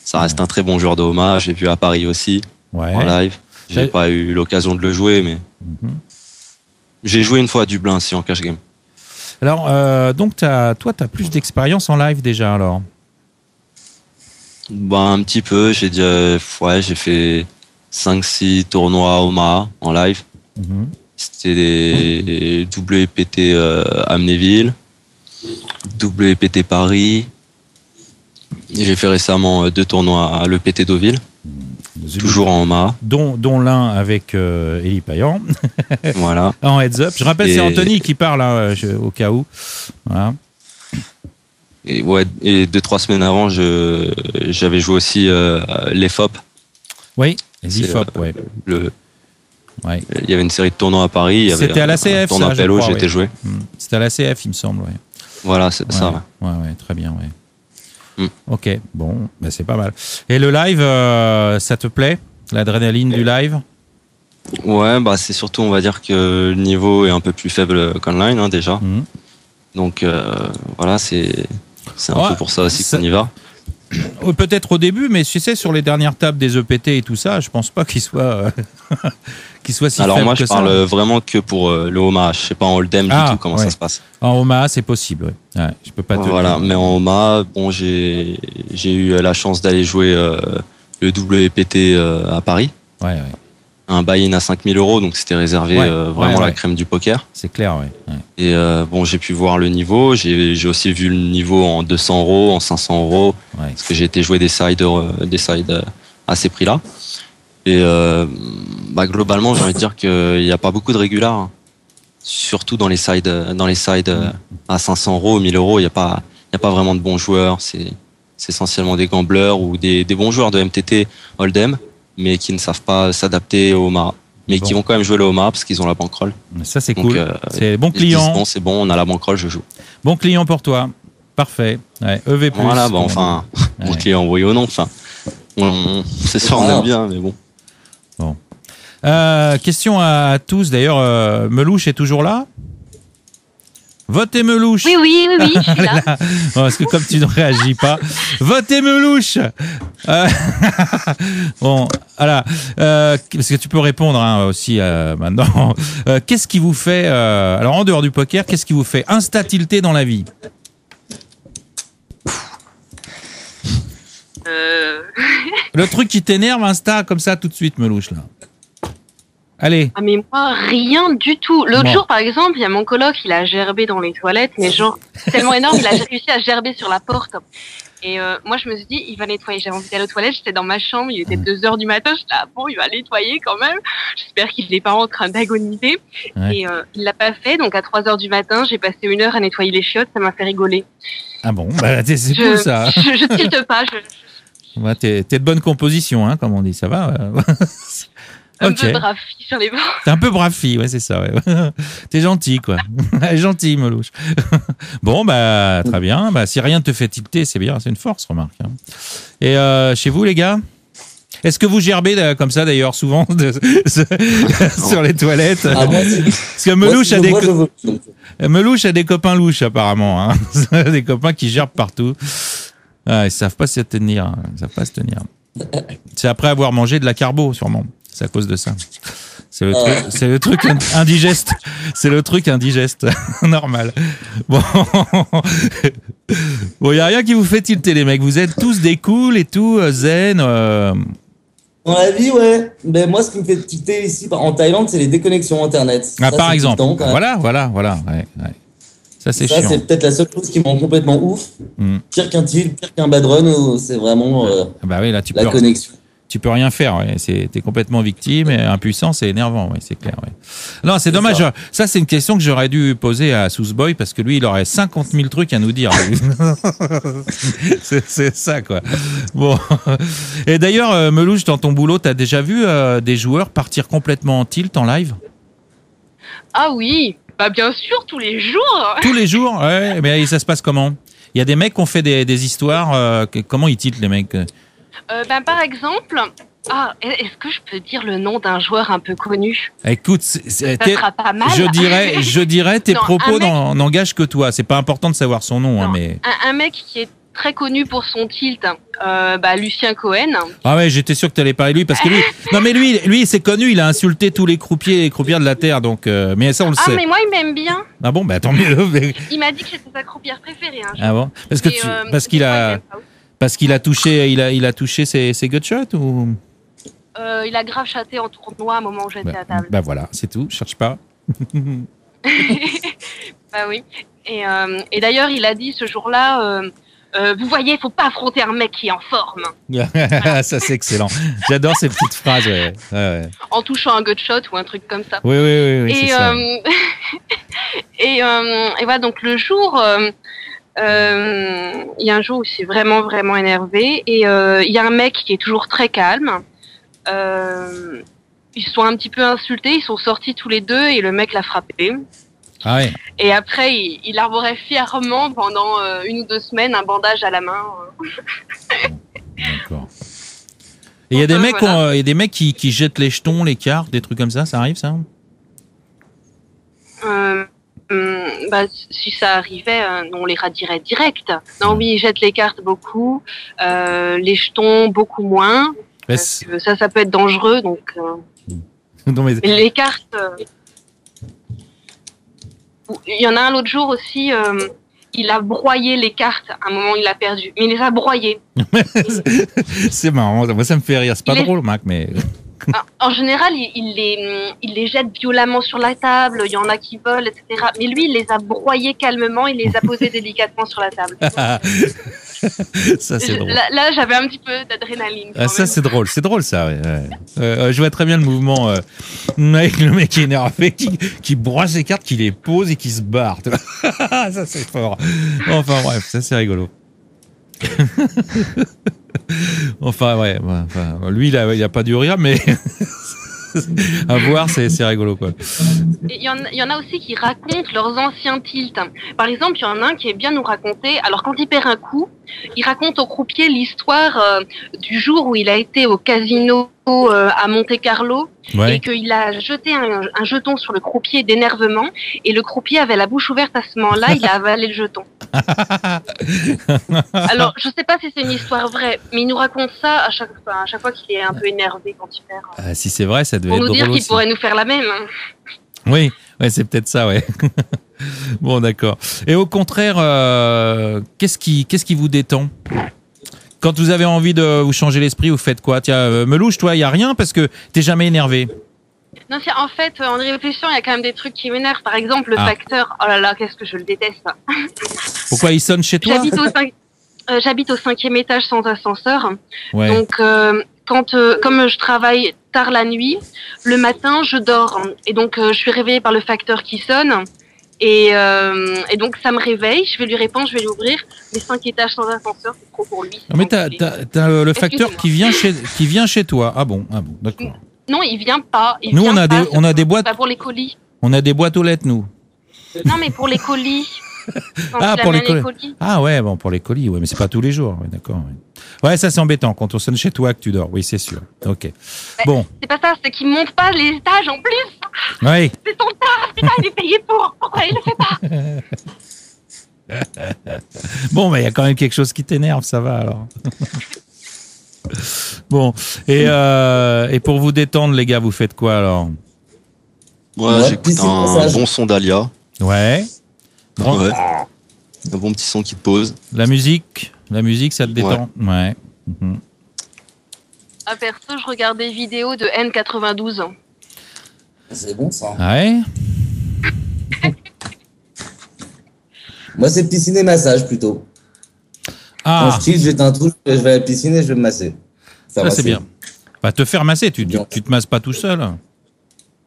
ça reste un très bon joueur de Omaha. J'ai vu à Paris aussi, en live. J'ai pas eu l'occasion de le jouer, mais j'ai joué une fois à Dublin aussi en cash game. Alors, donc, toi, tu as plus d'expérience en live déjà, alors? Bah, un petit peu. J'ai fait 5-6 tournois Omaha en live. C'était des WPT Amnéville, WPT Paris. J'ai fait récemment 2 tournois à l'EPT Deauville, toujours en Omaha. Dont l'un avec Elie Payan. Voilà. En heads up. Je rappelle, c'est Anthony qui parle, hein, au cas où. Voilà. Et 2-3 semaines avant, j'avais joué aussi l'EFOP. Oui, les IFOP, ouais. Il y avait une série de tournois à Paris. C'était à la CF, tournoi ça, PLO, j'ai été joué. C'était à la CF, il me semble, ouais. Voilà, c'est ça. Ouais, très bien, ouais. Ok, bon, bah, c'est pas mal. Et le live, ça te plaît? L'adrénaline du live? Ouais, bah c'est surtout, on va dire que le niveau est un peu plus faible qu'online, hein, déjà. Donc voilà, c'est un peu pour ça aussi qu'on y va. Peut-être au début, mais tu sais, sur les dernières tables des EPT et tout ça, je pense pas qu'il soit si Alors faible moi, je que parle ça. vraiment que pour le Omaha. Je sais pas en Hold'em du tout comment ça se passe. En Omaha, c'est possible. Ouais. Ouais, je peux pas te le Voilà, dire. mais en Omaha, bon, j'ai eu la chance d'aller jouer le WPT à Paris. Ouais. Un buy-in à 5 000 €, donc c'était réservé vraiment la crème du poker. C'est clair, ouais. Et bon, j'ai pu voir le niveau. J'ai aussi vu le niveau en 200 €, en 500 €, parce que j'ai été jouer des sides à ces prix-là. Et globalement, j'ai envie de dire qu'il n'y a pas beaucoup de régulars, hein. Surtout dans les sides à 500 €, 1000 €, il n'y a pas vraiment de bons joueurs. C'est essentiellement des gamblers ou des bons joueurs de MTT Hold'em, mais qui ne savent pas s'adapter au Omaha, mais qui vont quand même jouer le Omaha parce qu'ils ont la bankroll. Ça, c'est cool. C'est bon ils disent, client. bon, c'est bon, on a la bankroll, je joue. Bon client pour toi. Parfait. Ouais, EV+. Voilà, enfin, bon client, oui ou non. Enfin, c'est sûr, on aime bien, mais bon. Bon. Question à tous. D'ailleurs, Melouche est toujours là? Votez Melouche. Oui, je suis là. Bon, parce que comme tu ne réagis pas, votez Melouche. Bon, voilà. Parce que tu peux répondre aussi maintenant. Qu'est-ce qui vous fait, alors en dehors du poker, qu'est-ce qui vous fait insta-tilter dans la vie? Le truc qui t'énerve, insta, comme ça, tout de suite, Melouche, là. Allez. Ah mais moi, rien du tout. L'autre jour, par exemple, il y a mon coloc, il a gerbé dans les toilettes, mais genre, tellement énorme, il a réussi à gerber sur la porte. Et moi, je me suis dit, il va nettoyer. J'avais envie d'aller aux toilettes, j'étais dans ma chambre, il était 2h du matin, j'étais là, bon, il va nettoyer quand même. J'espère qu'il n'est pas en train d'agoniser. Et il l'a pas fait, donc à 3h du matin, j'ai passé 1 heure à nettoyer les chiottes, ça m'a fait rigoler. Ah bon, bah, c'est cool ça. Je tilte pas. Ouais, t'es de bonne composition, hein, comme on dit, ça va. Un peu brave fille sur les bords. T'es un peu brave fille, ouais, c'est ça. Ouais. T'es gentil, quoi. Gentil, Melouche. Bon, bah, très bien. Bah, si rien te fait tilter, c'est bien, c'est une force, remarque. Hein. Et chez vous, les gars, est-ce que vous gerbez comme ça, d'ailleurs, souvent sur les toilettes? Parce que Melouche a des copains louches, apparemment. Hein. Des copains qui gerbent partout. Ah, ils savent pas se tenir. Hein. Ils savent pas se tenir. C'est après avoir mangé de la carbo, sûrement. C'est à cause de ça. C'est le truc indigeste. C'est le truc indigeste. Normal. Bon. Bon, y a rien qui vous fait tilter, les mecs. Vous êtes tous des cools et tout, zen. Ouais, Dans la vie, ouais. Mais moi, ce qui me fait tilter ici, en Thaïlande, c'est les déconnexions Internet. Ah, Ça, par c'est exemple. tiltant, quand même. Voilà. Ouais. Ça, c'est Ça, chiant. c'est peut-être la seule chose qui me rend complètement ouf. Pire qu'un tilt, pire qu'un bad run, c'est vraiment Bah oui, là, la connexion. tu peux rien faire. Ouais. T'es complètement victime et impuissant, c'est énervant. Ouais, c'est clair. Ouais. Non, c'est dommage. Ça, c'est une question que j'aurais dû poser à Sousboy parce que lui, il aurait 50 000 trucs à nous dire. c'est ça, quoi. Bon. Et d'ailleurs, Melouche, dans ton boulot, t'as déjà vu des joueurs partir complètement en tilt en live? Ah oui, bah bien sûr, tous les jours. Tous les jours? Ouais, mais ça se passe comment? Il y a des mecs qui ont fait des histoires. Comment ils tiltent, les mecs? Par exemple, est-ce que je peux dire le nom d'un joueur un peu connu? Écoute, Ça sera pas mal. je dirais tes Non, propos un mec- n'engagent que toi. C'est pas important de savoir son nom, hein, mais. Un mec qui est très connu pour son tilt, Lucien Cohen. Ah ouais, j'étais sûr que t'allais parler de lui parce que lui, non mais lui, c'est connu. Il a insulté tous les croupiers et croupières de la terre, donc. Mais ça, on le sait. Ah mais moi il m'aime bien. Ah bon, bah tant mieux. Mais- Il m'a dit que c'était sa croupière préférée. Un jour. Ah bon, parce que Et, parce qu'il a touché, il a touché ses gutshots ou. il a grave chaté en tournoi à un moment où j'étais à table. Bah voilà, c'est tout. Cherche pas. Bah oui. Et d'ailleurs, il a dit ce jour-là, vous voyez, il faut pas affronter un mec qui est en forme. Ça c'est excellent. J'adore ces petites phrases. Ouais. En touchant un gutshot ou un truc comme ça. Oui, c'est ça. Et voilà, donc le jour, il y a un jour où c'est vraiment, vraiment énervé. Et il y a un mec qui est toujours très calme. Ils se sont un petit peu insultés, ils sont sortis tous les deux et le mec l'a frappé. Ah ouais. Et après, il arborait fièrement pendant 1 ou 2 semaines un bandage à la main. D'accord. Et il y a des mecs, voilà. il y a des mecs qui jettent les jetons, les cartes, des trucs comme ça arrive ça? Si ça arrivait, on les radirait direct. Non, oui, ils jettent les cartes beaucoup, les jetons beaucoup moins. Parce que ça peut être dangereux, donc. Non, mais... Les cartes. Il y en a un l'autre jour aussi. Il a broyé les cartes. À un moment, il a perdu, mais il les a broyées. C'est marrant. Moi, ça me fait rire. C'est pas drôle, Mac, mais. En général, il les jette violemment sur la table, il y en a qui volent, etc. Mais lui, il les a broyés calmement, il les a posés délicatement sur la table. Ça, c'est drôle. Là, j'avais un petit peu d'adrénaline. Ça, c'est drôle ça. Ouais. Je vois très bien le mouvement avec le mec énervé qui broie ses cartes, qui les pose et qui se barre. Ça, c'est fort. Enfin, bref, ça, c'est rigolo. Lui, il a pas dû rire, mais à voir, c'est rigolo, quoi. Il y en a aussi qui racontent leurs anciens tilts. Par exemple, il y en a un qui est bien nous raconter. Alors, quand il perd un coup, il raconte au croupier l'histoire du jour où il a été au casino à Monte-Carlo et qu'il a jeté un jeton sur le croupier d'énervement et le croupier avait la bouche ouverte à ce moment-là, il a avalé le jeton. Alors, je sais pas si c'est une histoire vraie, mais il nous raconte ça à chaque fois qu'il est un peu énervé quand il perd. Si c'est vrai, ça devait être drôle aussi. Pour nous dire qu'il pourrait nous faire la même. Oui, c'est peut-être ça, ouais. Bon, d'accord. Et au contraire, qu'est-ce qui vous détend? Quand vous avez envie de vous changer l'esprit, vous faites quoi? Tiens, Melouche, toi, il y a rien parce que t'es jamais énervé. Non, en fait, en y réfléchissant, il y a quand même des trucs qui m'énervent. Par exemple, le facteur. Oh là là, qu'est-ce que je le déteste. Pourquoi il sonne chez toi? J'habite au 5e étage sans ascenseur. Ouais. Donc, comme je travaille tard la nuit, le matin, je dors. Et donc, je suis réveillée par le facteur qui sonne. Et donc, ça me réveille. Je vais lui répondre, je vais lui ouvrir. Les 5 étages sans ascenseur, c'est trop pour lui. Mais t'as le facteur qui vient chez toi. Ah bon, d'accord. Non, il vient pas. Nous, on a des boîtes. Pas pour les colis. On a des boîtes aux lettres, nous. Non, mais pour les colis. Pour les colis. Ah ouais, bon, pour les colis, ouais, mais c'est pas tous les jours. Ouais, d'accord. Ouais, ça c'est embêtant quand on sonne chez toi que tu dors. Oui, c'est sûr. Ok. Bon. C'est pas ça, c'est qu'il monte pas les étages en plus. Oui. C'est son taf, putain, il est payé pour. Pourquoi il le fait pas? Bon, mais il y a quand même quelque chose qui t'énerve, ça va alors. Bon, et pour vous détendre, les gars, vous faites quoi alors? Moi, j'écoute un bon son d'Alia. Ouais. Ouais. Un bon petit son qui te pose. La musique, ça te détend. Ouais. À perso, je regarde des vidéos de N92. C'est bon ça. Ouais. Moi, c'est piscine et massage plutôt. Ah, En style, j'étais un trou, je vais à la piscine et je vais me masser. ça Faire c'est masser. bien. Bah, te faire masser, tu te masses pas tout seul.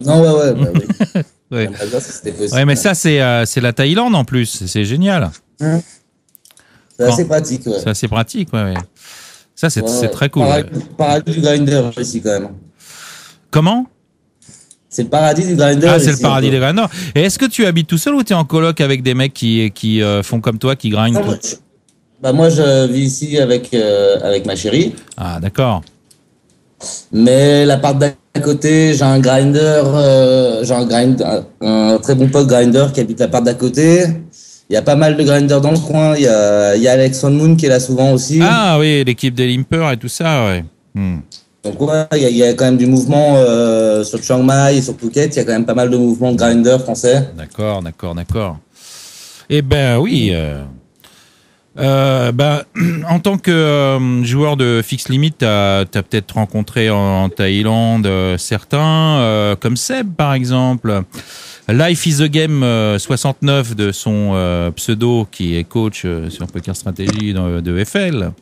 Non, ouais, bah oui. Ouais. J'aimerais bien si c'était possible. Ouais, mais ça c'est la Thaïlande en plus, c'est génial. C'est assez pratique, ouais. C'est assez pratique, ouais. Ça c'est Ouais. très cool. Ouais. Paradis du grinder ici quand même. Comment? C'est le paradis du grinder. Ah, c'est le ici, paradis un peu. des grinders. Et est-ce que tu habites tout seul ou t'es en coloc avec des mecs qui font comme toi, qui grindent Non, moi, je vis ici avec ma chérie. Ah, d'accord. Mais la part d'à côté, j'ai un grinder, un très bon pote grinder qui habite la part d'à côté. Il y a pas mal de grinders dans le coin. Il y a Alex on Moon qui est là souvent aussi. Ah oui, l'équipe des Limpers et tout ça, ouais. Donc ouais, il y a quand même du mouvement sur Chiang Mai et sur Phuket. Il y a quand même pas mal de mouvements de grinders français. D'accord. Eh ben oui. En tant que joueur de Fix Limit, t'as peut-être rencontré en Thaïlande certains, comme Seb par exemple. Life is a Game 69 de son pseudo qui est coach sur Poker Stratégie de FL.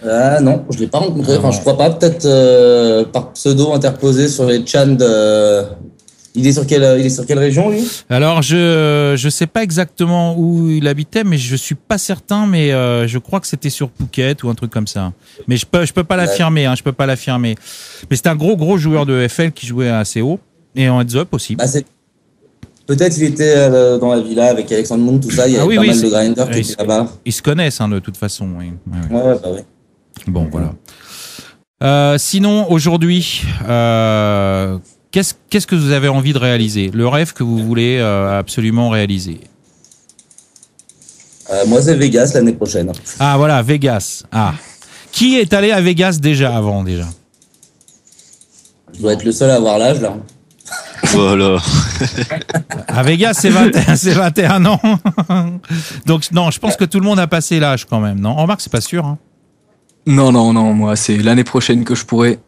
Ah non, je l'ai pas rencontré. Enfin, je crois pas. Peut-être par pseudo interposé sur les chans de. Il est sur quelle région lui? Alors je sais pas exactement où il habitait, mais je suis pas certain, mais je crois que c'était sur Phuket ou un truc comme ça. Mais je peux pas l'affirmer, je peux pas l'affirmer. Mais c'est un gros joueur de FL qui jouait assez haut et en heads up aussi. Bah, peut-être il était dans la villa avec Alexandre Moon, tout ça. Il y avait pas mal de grinders qui étaient là-bas. Ils se connaissent de toute façon. Oui. Ouais, bah oui. Bon, voilà. Sinon, aujourd'hui, qu'est-ce que vous avez envie de réaliser? Le rêve que vous voulez absolument réaliser? Moi, c'est Vegas l'année prochaine. Ah, voilà, Vegas. Ah. Qui est allé à Vegas déjà? Je dois être le seul à avoir l'âge, là. Voilà. À Vegas, c'est 21 ans. Donc, non, je pense que tout le monde a passé l'âge quand même, non? Remarque, c'est pas sûr. Hein. Non, moi, c'est l'année prochaine que je pourrais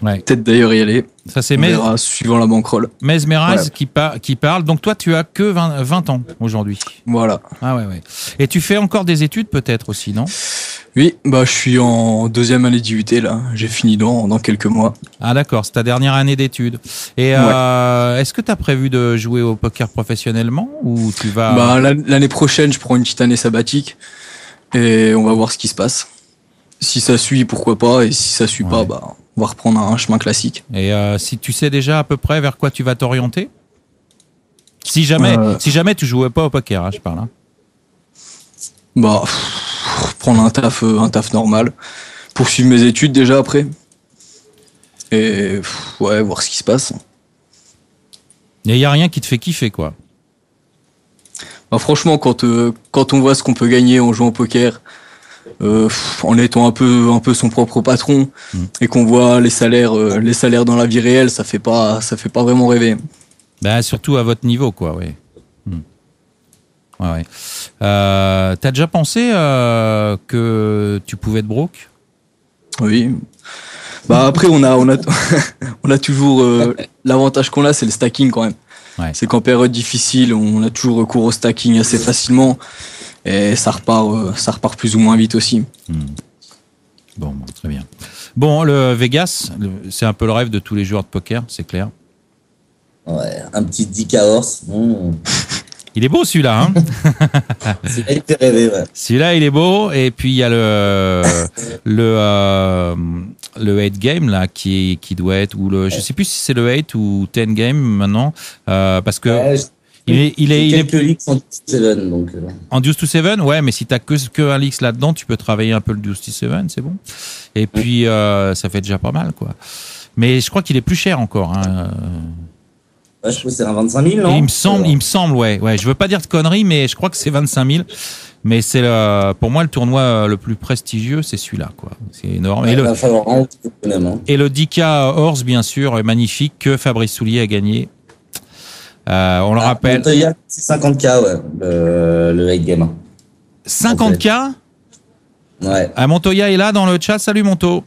Ouais. peut-être d'ailleurs y aller. Ça, c'est On verra suivant la bankroll. Mesmerize Ouais. qui parle. Donc, toi, tu as que 20 ans aujourd'hui. Voilà. Ah ouais. Et tu fais encore des études peut-être aussi, non? Oui, bah je suis en deuxième année d'IUT là. J'ai fini dans quelques mois. Ah d'accord, c'est ta dernière année d'études. Et est-ce que tu as prévu de jouer au poker professionnellement ou tu vas... Bah l'année prochaine, je prends une petite année sabbatique et on va voir ce qui se passe. Si ça suit, pourquoi pas, et si ça suit pas, bah on va reprendre un chemin classique. Et si tu sais déjà à peu près vers quoi tu vas t'orienter? Si jamais tu jouais pas au poker, hein, je parle. Hein. Bah prendre un taf normal, poursuivre mes études déjà après, et ouais, voir ce qui se passe. Et il y a rien qui te fait kiffer quoi. Bah franchement, quand on voit ce qu'on peut gagner en jouant au poker, en étant un peu son propre patron, et qu'on voit les salaires dans la vie réelle, ça fait pas vraiment rêver. Bah surtout à votre niveau quoi, ouais. Ouais. T'as déjà pensé que tu pouvais être broke? Oui. Bah après on a toujours l'avantage qu'on a, c'est le stacking quand même. Ouais. C'est qu'en période difficile, on a toujours recours au stacking assez facilement et ça repart plus ou moins vite aussi. Bon, très bien. Bon, le Vegas, c'est un peu le rêve de tous les joueurs de poker, c'est clair. Ouais, un petit 10K horse. Il est beau celui-là, hein. Celui-là, il fait rêver, ouais. Celui-là, il est beau. Et puis il y a le 8 game là qui doit être je sais plus si c'est le 8 ou 10 game maintenant parce que il est quelques leaks en 7 donc. En Deuce to 7, ouais, mais si t'as que un leaks là-dedans, tu peux travailler un peu le Deuce to 7, c'est bon. Et puis ça fait déjà pas mal quoi. Mais je crois qu'il est plus cher encore. Hein. Ouais, je trouve que c'est un 25 000, non? Il me semble, ouais. Je veux pas dire de conneries, mais je crois que c'est 25 000. Mais c'est pour moi le tournoi le plus prestigieux, c'est celui-là, quoi. C'est énorme. Ouais, et le 10K Horse, bien sûr, est magnifique que Fabrice Soulier a gagné. On le rappelle. Montoya, c'est 50K, ouais, le 8 game. 50K? Ouais. Montoya est là dans le chat. Salut Monto.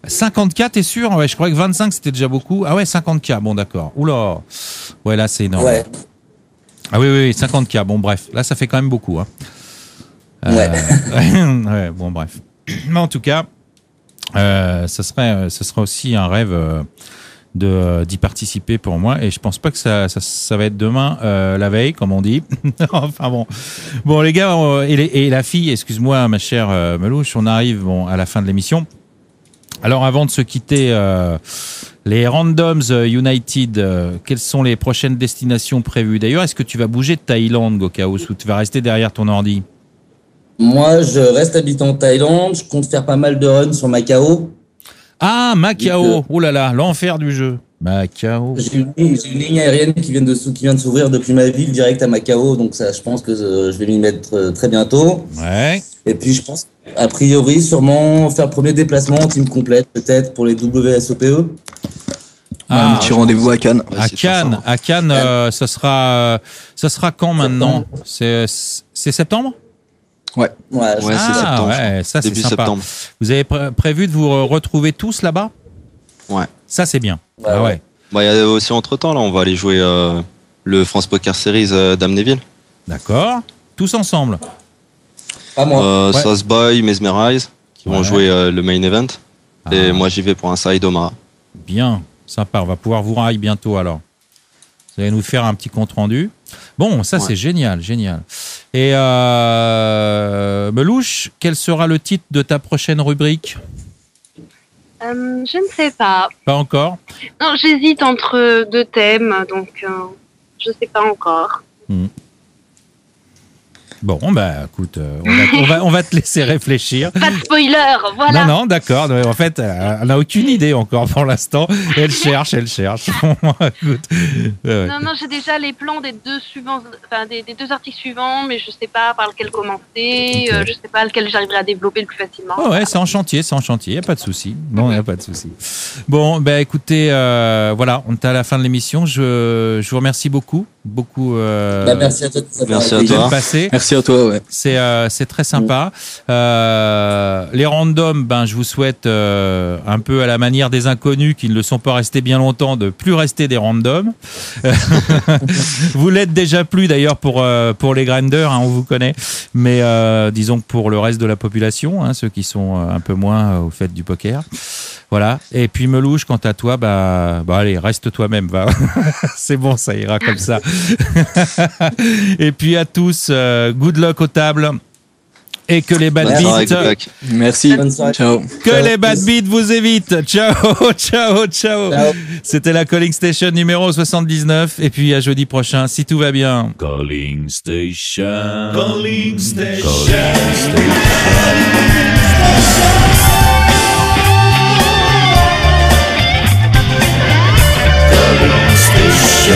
50K, t'es sûr? Ouais, je croyais que 25 c'était déjà beaucoup. Ah ouais, 50K, bon d'accord. Oula. Ouais, là c'est énorme. Ouais. Ah oui, 50K, bon bref. Là ça fait quand même beaucoup. Hein. Ouais. Ouais, bon bref. Mais en tout cas, ce serait aussi un rêve d'y participer pour moi, et je pense pas que ça va être demain la veille, comme on dit. Enfin bon les gars et la fille, excuse-moi ma chère Melouche, on arrive à la fin de l'émission. Alors avant de se quitter, les Randoms United, quelles sont les prochaines destinations prévues? D'ailleurs, est-ce que tu vas bouger de Thaïlande, Gokaos, ou tu vas rester derrière ton ordi? Moi, je reste habitant en Thaïlande. Je compte faire pas mal de runs sur Macao. Ah, Macao. Oh là là, l'enfer du jeu. Macao. J'ai une ligne aérienne qui vient de s'ouvrir depuis ma ville direct à Macao. Donc ça, je pense que je vais m'y mettre très bientôt. Ouais. Et puis, je pense, a priori, sûrement faire le premier déplacement en team complète, peut-être, pour les WSOPE. Un petit rendez-vous à Cannes. À Cannes, ça sera quand maintenant? C'est septembre? Ouais, c'est septembre. Ouais, ça c'est Début sympa. septembre. Vous avez prévu de vous retrouver tous là-bas? Ouais. Ça c'est bien. Ouais, Ah ouais. ouais. Bah, il y a aussi entre-temps, là, on va aller jouer le France Poker Series d'Amnéville. D'accord. Tous ensemble. Pas moi. Ouais. Sasboy, Mesmerize, qui vont jouer le main event. Et moi, j'y vais pour un side Omaha. Bien, sympa. On va pouvoir vous railler bientôt alors. Vous allez nous faire un petit compte rendu. Bon, ça c'est génial. Et Melouche, quel sera le titre de ta prochaine rubrique? Je ne sais pas. Pas encore? Non, j'hésite entre deux thèmes, donc je ne sais pas encore. Bon, bah écoute, on va te laisser réfléchir. Pas de spoiler, voilà. Non, d'accord. En fait, elle n'a aucune idée encore pour l'instant. Elle cherche. Bon, écoute, Non, j'ai déjà les plans des deux suivants, enfin des deux articles suivants, mais je sais pas par lequel commencer. Okay. Je sais pas lequel j'arriverai à développer le plus facilement. Oh ouais, c'est en chantier. Y a pas de souci. Non, y a pas de souci. Bon, bah écoutez, voilà, on est à la fin de l'émission. Je vous remercie beaucoup. Merci à toi. Merci à toi. Merci à toi, ouais. C'est très sympa. Les randoms, je vous souhaite un peu à la manière des inconnus qui ne le sont pas restés bien longtemps, de plus rester des randoms. Vous l'êtes déjà plus d'ailleurs pour les grinders, on vous connaît, mais disons que pour le reste de la population, ceux qui sont un peu moins au fait du poker. Voilà. Et puis Melouche, quant à toi, allez, reste toi-même, va. C'est bon, ça ira comme ça. Et puis à tous, good luck aux tables. Et que les bad beats. Merci. Ciao. Que les bad beats vous évitent. Ciao. C'était la Calling Station numéro 79. Et puis à jeudi prochain, si tout va bien. Calling Station. Calling Station. Calling Station.